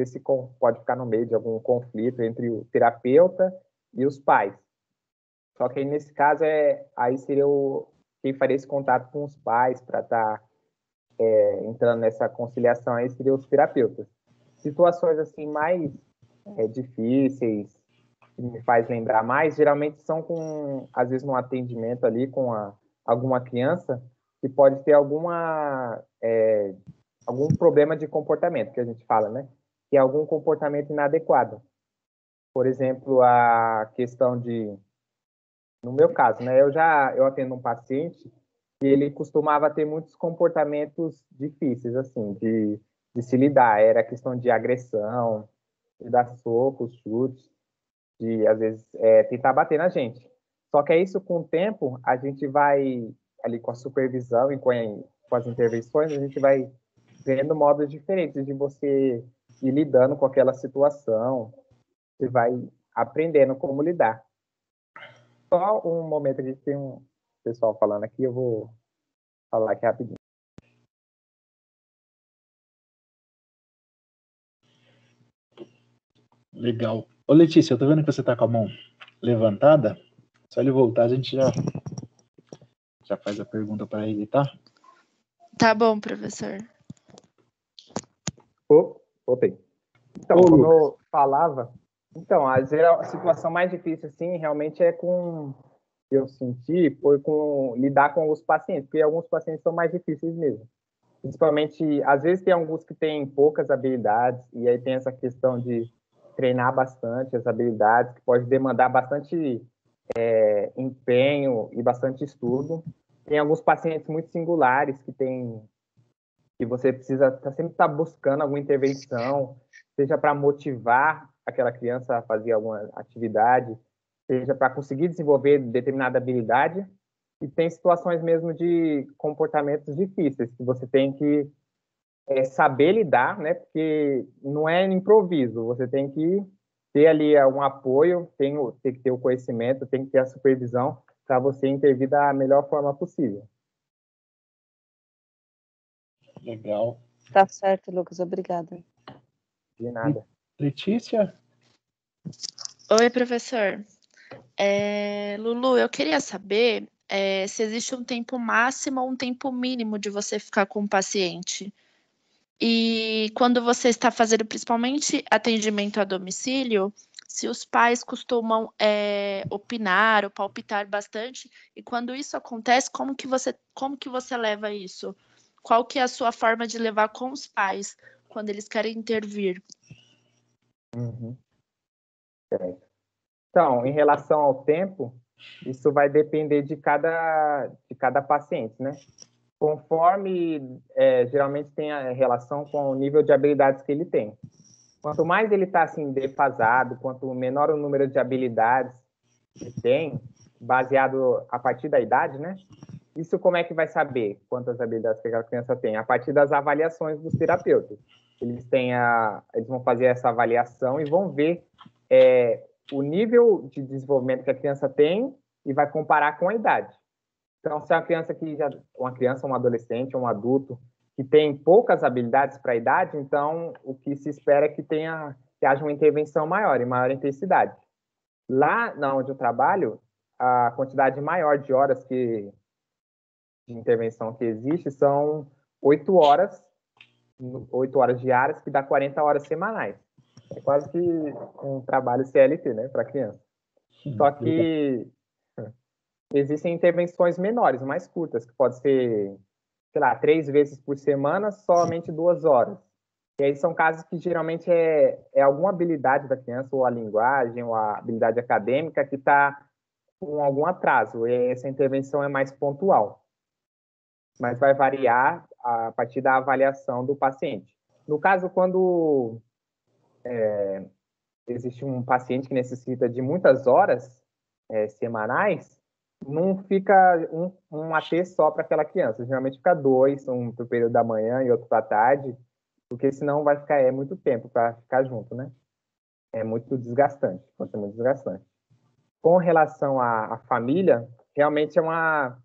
pode ficar no meio de algum conflito entre o terapeuta e os pais. Só que aí, nesse caso, aí seria quem faria esse contato com os pais para estar entrando nessa conciliação aí seria os terapeutas. Situações assim mais difíceis, que me faz lembrar mais, geralmente são às vezes, no atendimento ali com alguma criança que pode ter algum problema de comportamento, que a gente fala, né? Que é algum comportamento inadequado. Por exemplo, a questão no meu caso, né? Eu atendo um paciente e ele costumava ter muitos comportamentos difíceis, assim, de se lidar. Era questão de agressão, de dar socos, chutes, de, às vezes, tentar bater na gente. Só que é isso, com o tempo, a gente vai, ali com a supervisão e com as intervenções, a gente vai vendo modos diferentes de você ir lidando com aquela situação, você vai aprendendo como lidar. Só um momento, a gente tem um pessoal falando aqui, eu vou falar aqui rapidinho.
Legal. Ô, Letícia, eu tô vendo que você tá com a mão levantada. Só ele voltar, a gente já faz a pergunta para ele, tá?
Tá bom, professor.
Voltei. Então, como eu falava, a situação mais difícil, assim, realmente eu senti, foi lidar com os pacientes, porque alguns pacientes são mais difíceis mesmo. Principalmente, às vezes tem alguns que têm poucas habilidades, e aí tem essa questão de treinar bastante as habilidades, que pode demandar bastante empenho e bastante estudo. Tem alguns pacientes muito singulares que você precisa sempre estar buscando alguma intervenção, seja para motivar aquela criança a fazer alguma atividade, seja para conseguir desenvolver determinada habilidade, e tem situações mesmo de comportamentos difíceis, que você tem que saber lidar, né? Porque não é improviso, você tem que ter ali um apoio, tem que ter o conhecimento, tem que ter a supervisão para você intervir da melhor forma possível.
Legal.
Tá certo, Lucas, obrigada.
De nada.
Letícia?
Oi, professor. Lulu, eu queria saber se existe um tempo máximo ou um tempo mínimo de você ficar com o paciente. E quando você está fazendo principalmente atendimento a domicílio, se os pais costumam opinar ou palpitar bastante, e quando isso acontece, como que você leva isso? Qual que é a sua forma de levar com os pais quando eles querem intervir?
Uhum. Certo. Então, em relação ao tempo, isso vai depender de cada paciente, né? Conforme, geralmente tem a relação com o nível de habilidades que ele tem. Quanto mais ele está assim, defasado, quanto menor o número de habilidades que tem, baseado a partir da idade, né? Isso como é que vai saber quantas habilidades que aquela criança tem? A partir das avaliações dos terapeutas. Eles vão fazer essa avaliação e vão ver o nível de desenvolvimento que a criança tem e vai comparar com a idade. Então, se é uma criança, um adolescente, um adulto que tem poucas habilidades para a idade, então o que se espera é que haja uma intervenção maior, em maior intensidade. Lá onde eu trabalho, a quantidade maior de horas de intervenção que existe são 8 horas diárias, que dá 40 horas semanais. É quase que um trabalho CLT, né, para criança. Só que existem intervenções menores, mais curtas, que pode ser, sei lá, 3 vezes por semana, somente 2 horas. E aí são casos que geralmente é alguma habilidade da criança, ou a linguagem, ou a habilidade acadêmica, que está com algum atraso. E essa intervenção é mais pontual. Mas vai variar a partir da avaliação do paciente. No caso, quando existe um paciente que necessita de muitas horas semanais, não fica um AT só para aquela criança. Geralmente fica 2, um para o período da manhã e outro para a tarde, porque senão vai ficar muito tempo para ficar junto, né? É muito desgastante, pode ser muito desgastante. Com relação à família, realmente é uma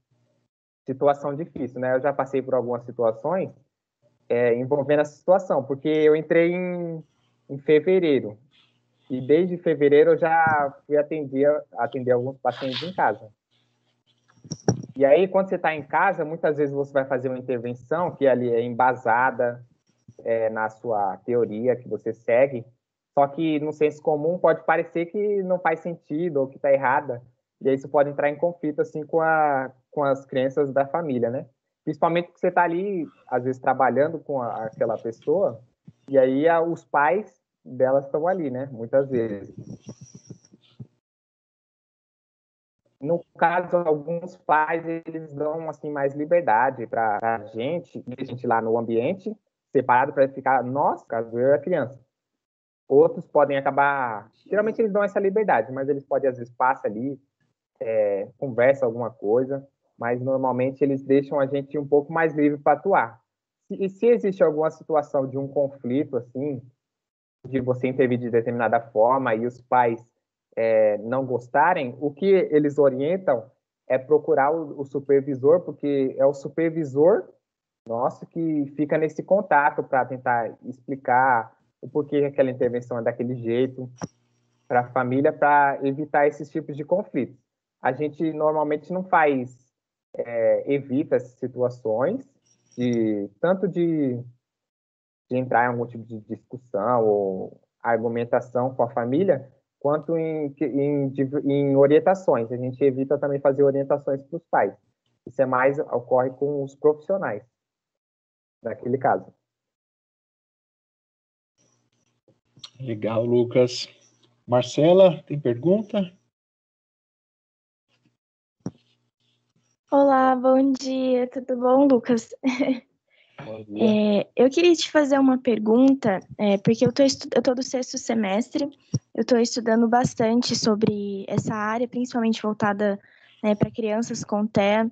situação difícil, né? Eu já passei por algumas situações envolvendo essa situação, porque eu entrei em fevereiro, e desde fevereiro eu já fui atender alguns pacientes em casa. E aí, quando você está em casa, muitas vezes você vai fazer uma intervenção que ali é embasada na sua teoria que você segue, só que no senso comum pode parecer que não faz sentido ou que está errada, e aí isso pode entrar em conflito assim com as crenças da família, né? Principalmente porque você está ali, às vezes, trabalhando com aquela pessoa, e aí os pais delas estão ali, né? Muitas vezes. No caso, alguns pais, eles dão assim, mais liberdade para a gente lá no ambiente, separado para ficar nós, caso eu e a criança. Outros podem acabar... Geralmente eles dão essa liberdade, mas eles podem, às vezes, passar ali, conversa alguma coisa, mas normalmente eles deixam a gente um pouco mais livre para atuar. E se existe alguma situação de um conflito, assim, de você intervir de determinada forma e os pais não gostarem, o que eles orientam é procurar o supervisor, porque é o supervisor nosso que fica nesse contato para tentar explicar o porquê aquela intervenção é daquele jeito para a família, para evitar esses tipos de conflitos. A gente normalmente não evita essas situações, tanto de entrar em algum tipo de discussão ou argumentação com a família, quanto em orientações. A gente evita também fazer orientações para os pais. Isso ocorre com os profissionais, naquele caso.
Legal, Lucas. Marcela, tem pergunta?
Olá, bom dia, tudo bom, Lucas?
Bom dia.
Eu queria te fazer uma pergunta, porque eu tô do 6º semestre, eu estou estudando bastante sobre essa área, principalmente voltada para crianças com TEA,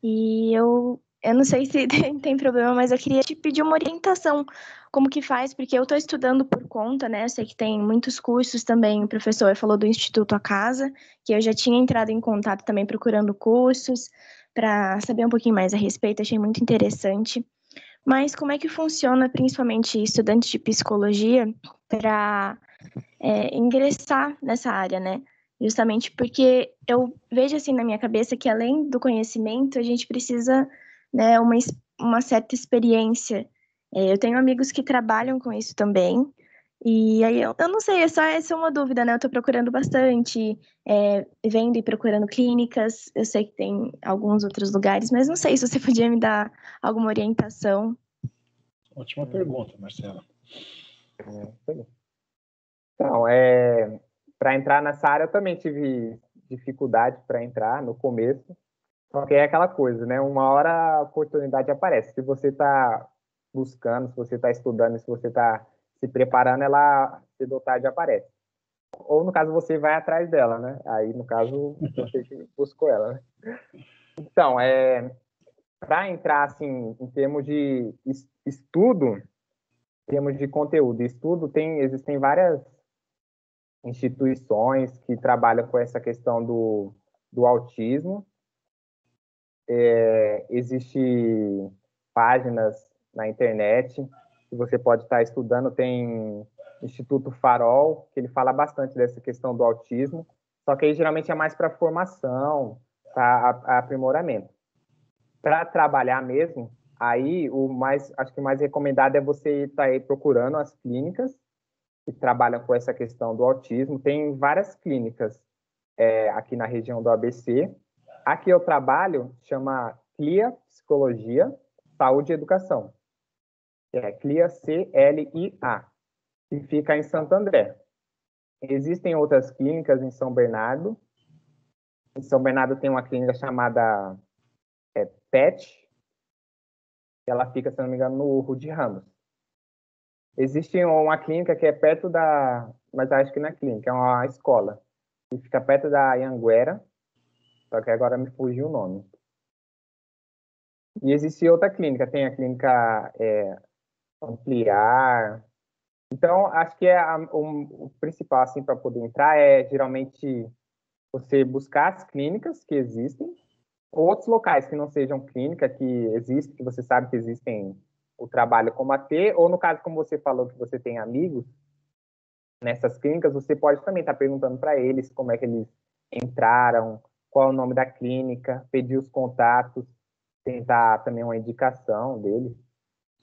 e eu eu não sei se tem problema, mas eu queria te pedir uma orientação, como que faz, porque eu estou estudando por conta, né? Eu sei que tem muitos cursos também, o professor falou do Instituto A Casa, que eu já tinha entrado em contato também procurando cursos, para saber um pouquinho mais a respeito, achei muito interessante. Mas como é que funciona, principalmente estudante de psicologia, para ingressar nessa área, né? Justamente porque eu vejo assim na minha cabeça que além do conhecimento, a gente precisa, né, uma certa experiência. Eu tenho amigos que trabalham com isso também, e aí eu não sei, essa é uma dúvida, né? Eu tô procurando bastante, vendo e procurando clínicas, eu sei que tem alguns outros lugares, mas não sei se você podia me dar alguma orientação.
Ótima pergunta, Marcela.
Então, para entrar nessa área, eu também tive dificuldade para entrar no começo, porque é aquela coisa, né? Uma hora a oportunidade aparece. Se você está buscando, se você está estudando, se você está se preparando, ela cedo ou tarde aparece. Ou, no caso, você vai atrás dela, né? Aí, no caso, você que buscou ela, né? Então, para entrar, assim, em termos de estudo, em termos de conteúdo, existem várias instituições que trabalham com essa questão do autismo. Existem páginas na internet que você pode estar estudando. Tem Instituto Farol, que ele fala bastante dessa questão do autismo, só que aí geralmente é mais para formação, para aprimoramento. Para trabalhar mesmo, aí acho que o mais recomendado é você estar aí procurando as clínicas que trabalham com essa questão do autismo. Tem várias clínicas aqui na região do ABC. Aqui eu trabalho, chama CLIA Psicologia, Saúde e Educação. CLIA, C-L-I-A, que fica em Santo André. Existem outras clínicas em São Bernardo. Em São Bernardo tem uma clínica chamada PET, ela fica, se não me engano, no Rudi Ramos. Existe uma clínica que é perto mas acho que não é clínica, é uma escola, que fica perto da Anhanguera, só que agora me fugiu o nome. E existe outra clínica, tem a clínica Ampliar. Então, acho que o principal, assim, para poder entrar geralmente, você buscar as clínicas que existem, ou outros locais que não sejam clínica, que existem, que você sabe que existem o trabalho como AT, ou no caso, como você falou, que você tem amigos nessas clínicas, você pode também estar perguntando para eles como é que eles entraram, qual é o nome da clínica, pedir os contatos, tentar também uma indicação deles,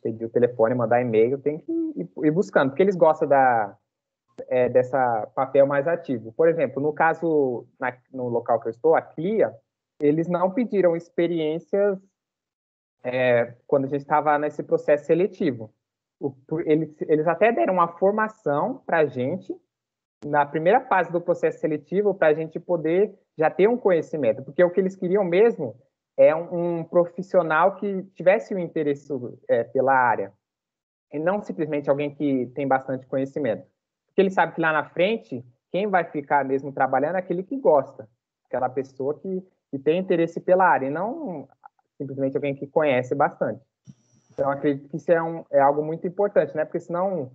pedir o telefone, mandar e-mail, tem que ir buscando, porque eles gostam dessa papel mais ativo. Por exemplo, no caso, no local que eu estou, a CLIA, eles não pediram experiências quando a gente estava nesse processo seletivo. Eles até deram uma formação para a gente na primeira fase do processo seletivo para a gente poder já ter um conhecimento, porque o que eles queriam mesmo é um profissional que tivesse o interesse pela área, e não simplesmente alguém que tem bastante conhecimento. Porque ele sabe que lá na frente, quem vai ficar mesmo trabalhando é aquele que gosta, aquela pessoa que tem interesse pela área, e não simplesmente alguém que conhece bastante. Então, acredito que isso é algo muito importante, né? Porque senão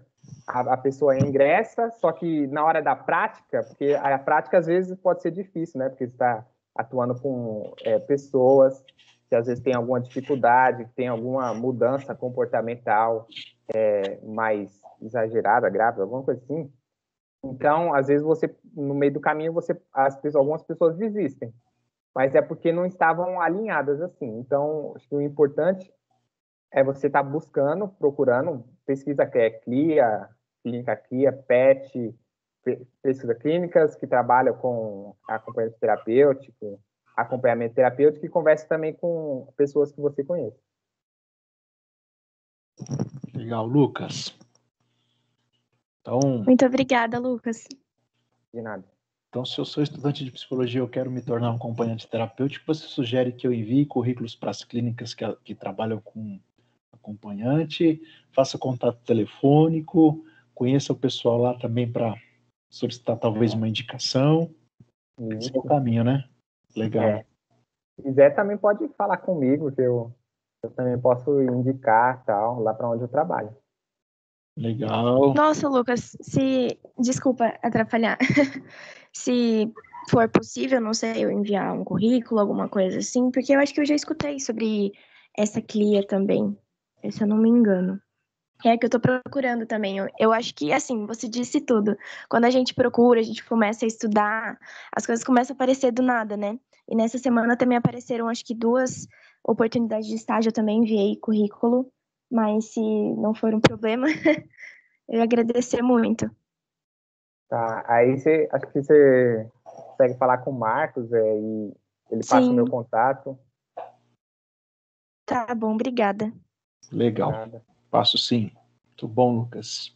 a pessoa ingressa, só que na hora da prática, porque a prática às vezes pode ser difícil, né? Porque você está atuando com pessoas que às vezes têm alguma dificuldade, tem alguma mudança comportamental mais exagerada, grave, alguma coisa assim. Então, às vezes no meio do caminho, algumas pessoas desistem, mas é porque não estavam alinhadas assim. Então, acho que o importante é você estar buscando, procurando, pesquisa que é CLIA, clínica CLIA, PET, pesquisa clínicas que trabalham com acompanhamento terapêutico e conversa também com pessoas que você conhece.
Legal, Lucas. Então,
Muito obrigada, Lucas.
De nada.
Então, se eu sou estudante de psicologia e eu quero me tornar um acompanhante terapêutico, você sugere que eu envie currículos para as clínicas que trabalham com acompanhante, faça contato telefônico, conheça o pessoal lá também para solicitar talvez uma indicação. Esse é o caminho, né? Legal.
Se quiser, também pode falar comigo, que eu eu também posso indicar, tal, lá para onde eu trabalho.
Legal.
Nossa, Lucas, desculpa atrapalhar. Se for possível, não sei, eu enviar um currículo, alguma coisa assim, porque eu acho que eu já escutei sobre essa CLIA também, se eu não me engano. É que eu tô procurando também. Eu acho que, assim, você disse tudo. Quando a gente procura, a gente começa a estudar, as coisas começam a aparecer do nada, né? E nessa semana também apareceram, acho que 2 oportunidades de estágio. Eu também enviei currículo, mas se não for um problema, eu ia agradecer muito.
Tá, aí acho que você consegue falar com o Marcos, e ele passa o meu
Sim,
contato.
tá bom, obrigada.
Legal.
Nada.
Passo sim. Muito bom, Lucas.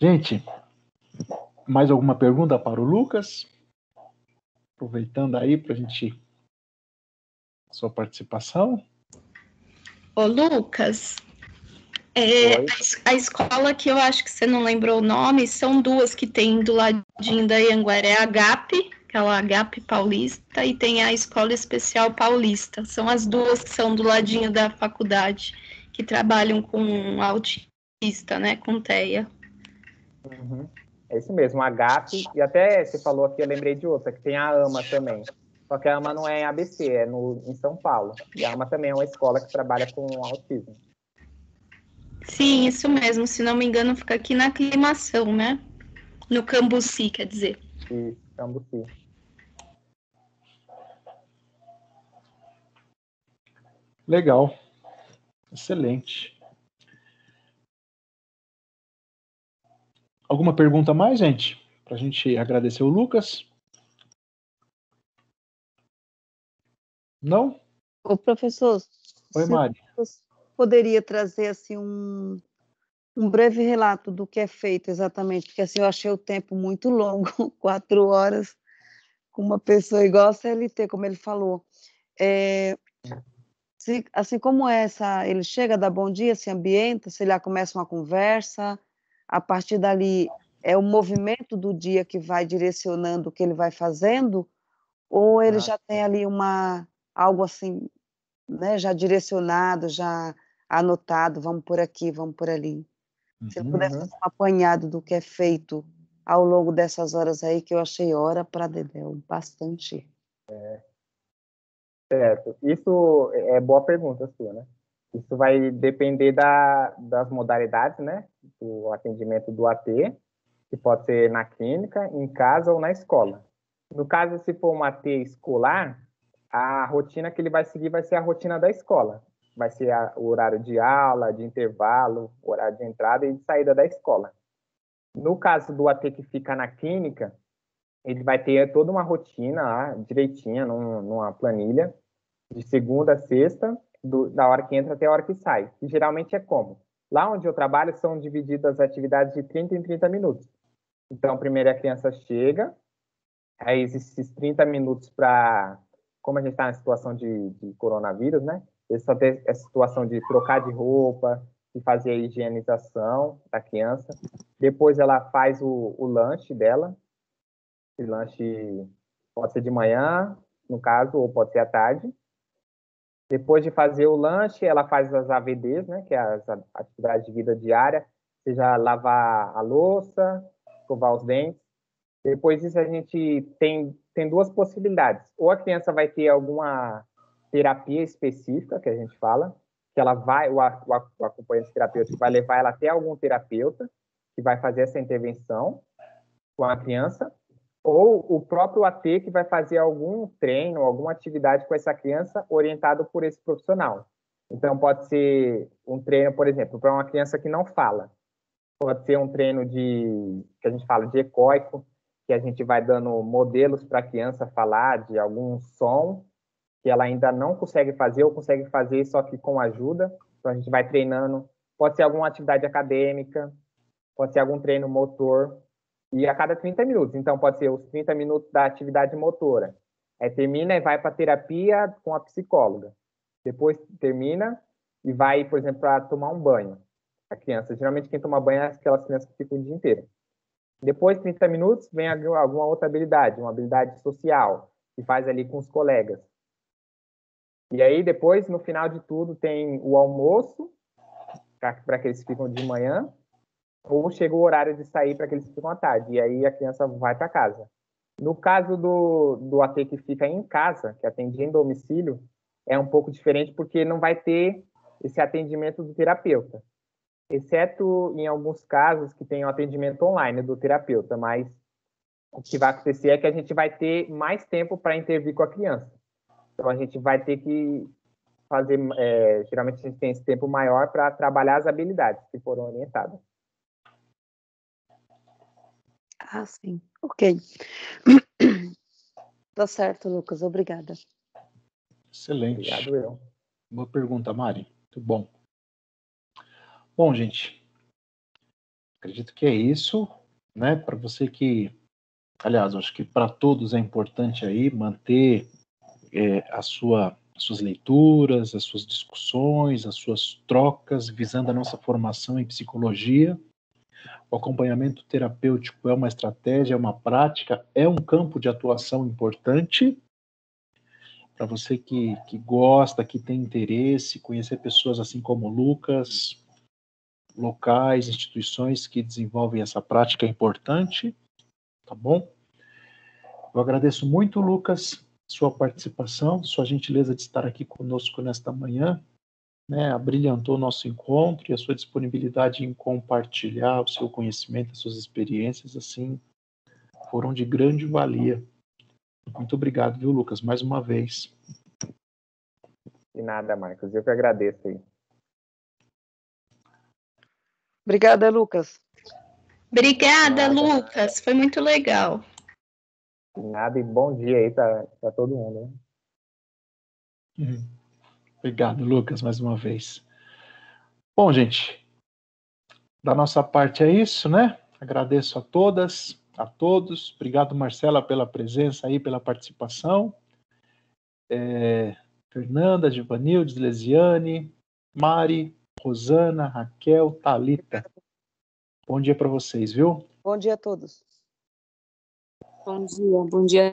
Gente, mais alguma pergunta para o Lucas? Aproveitando aí para a gente sua participação.
Ô, Lucas,
Oi.
a escola que eu acho que você não lembrou o nome, são 2 que tem do ladinho da Anhanguera. É a GAP, aquela GAP Paulista, e tem a Escola Especial Paulista. São as 2 que são do ladinho da faculdade, que trabalham com autista, né, com TEA.
Uhum. É isso mesmo, a GAP, e até você falou aqui, eu lembrei de outra, que tem a AMA também. Só que a AMA não é em ABC, é em São Paulo. E a AMA também é uma escola que trabalha com autismo.
Sim, isso mesmo. Se não me engano, fica aqui na Aclimação, né? No Cambuci, quer dizer.
E Cambuci.
Legal. Excelente. Alguma pergunta mais, gente? Para a gente agradecer o Lucas? Não?
Ô, professor,
Oi,
se
Mari.
você poderia trazer assim um breve relato do que é feito exatamente, porque assim eu achei o tempo muito longo, 4 horas com uma pessoa igual a CLT, como ele falou. Assim como essa, ele chega, dá bom dia, se ambienta, se lá começa uma conversa, a partir dali é o movimento do dia que vai direcionando o que ele vai fazendo, ou ele já tem ali algo assim, né, já direcionado, já anotado, vamos por aqui, vamos por ali. Se eu pudesse fazer um apanhado do que é feito ao longo dessas horas aí, que eu achei hora para dedéu, bastante.
Certo. Isso é boa pergunta sua, né? Isso vai depender das modalidades, né? Do atendimento do AT, que pode ser na clínica, em casa ou na escola. No caso, se for um AT escolar, a rotina que ele vai seguir vai ser a rotina da escola. Vai ser o horário de aula, de intervalo, horário de entrada e de saída da escola. No caso do AT que fica na clínica, ele vai ter toda uma rotina lá, direitinha, numa planilha, de segunda a sexta, da hora que entra até a hora que sai. E geralmente é como? Lá onde eu trabalho são divididas as atividades de 30 em 30 minutos. Então, primeiro a criança chega, aí esses 30 minutos para... Como a gente está na situação de coronavírus, né? Eles só tem essa situação de trocar de roupa, de fazer a higienização da criança. Depois ela faz o lanche dela. Esse lanche pode ser de manhã, no caso, ou pode ser à tarde. Depois de fazer o lanche, ela faz as AVDs, né, que é as atividades de vida diária, seja lavar a louça, escovar os dentes. Depois disso, a gente tem 2 possibilidades. Ou a criança vai ter alguma terapia específica, que a gente fala, que ela vai, o acompanhante terapêutico vai levar ela até algum terapeuta, que vai fazer essa intervenção com a criança, ou o próprio AT que vai fazer algum treino, alguma atividade com essa criança orientado por esse profissional. Então, pode ser um treino, por exemplo, para uma criança que não fala. Pode ser um treino que a gente fala de ecoico, que a gente vai dando modelos para a criança falar de algum som que ela ainda não consegue fazer ou consegue fazer só que com ajuda. Então, a gente vai treinando. Pode ser alguma atividade acadêmica, pode ser algum treino motor, e a cada 30 minutos. Então, pode ser os 30 minutos da atividade motora. Aí termina e vai para a terapia com a psicóloga. Depois termina e vai, por exemplo, para tomar um banho. A criança, geralmente quem toma banho é aquelas crianças que ficam o dia inteiro. Depois, 30 minutos, vem alguma outra habilidade, uma habilidade social, que faz ali com os colegas. E aí, depois, no final de tudo, tem o almoço, para que eles ficam de manhã, ou chega o horário de sair para que eles ficam à tarde. E aí a criança vai para casa. No caso do AT que fica em casa, que atende em domicílio, é um pouco diferente porque não vai ter esse atendimento do terapeuta, exceto em alguns casos que tem o atendimento online do terapeuta, mas o que vai acontecer é que a gente vai ter mais tempo para intervir com a criança. Então, a gente vai ter que fazer, geralmente a gente tem esse tempo maior para trabalhar as habilidades que foram orientadas.
Ah, sim. Ok. Tá certo, Lucas. Obrigada.
Excelente.
Obrigado, eu.
Boa pergunta, Mari. Muito bom. Bom, gente, acredito que é isso, né? Para você que, aliás, acho que para todos é importante aí manter as suas leituras, as suas discussões, as suas trocas, visando a nossa formação em psicologia. O acompanhamento terapêutico é uma estratégia, é uma prática, é um campo de atuação importante para você que gosta, que tem interesse, conhecer pessoas assim como o Lucas, locais, instituições que desenvolvem essa prática é importante, tá bom? Eu agradeço muito, Lucas, sua participação, sua gentileza de estar aqui conosco nesta manhã, né, abrilhantou o nosso encontro e a sua disponibilidade em compartilhar o seu conhecimento, as suas experiências, assim, foram de grande valia. Muito obrigado, viu, Lucas, mais uma vez.
De nada, Marcos. Eu que agradeço aí.
Obrigada, Lucas.
Obrigada,
Nada.
Lucas. Foi muito legal.
De nada e bom dia aí para todo mundo. Né?
Obrigado, Lucas, mais uma vez. Bom, gente, da nossa parte é isso, né? Agradeço a todas, a todos. Obrigado, Marcela, pela presença aí, pela participação. Fernanda, Givanildes, Lesiane, Mari, Rosana, Raquel, Thalita. Bom dia para vocês, viu?
Bom dia a todos.
Bom dia, bom dia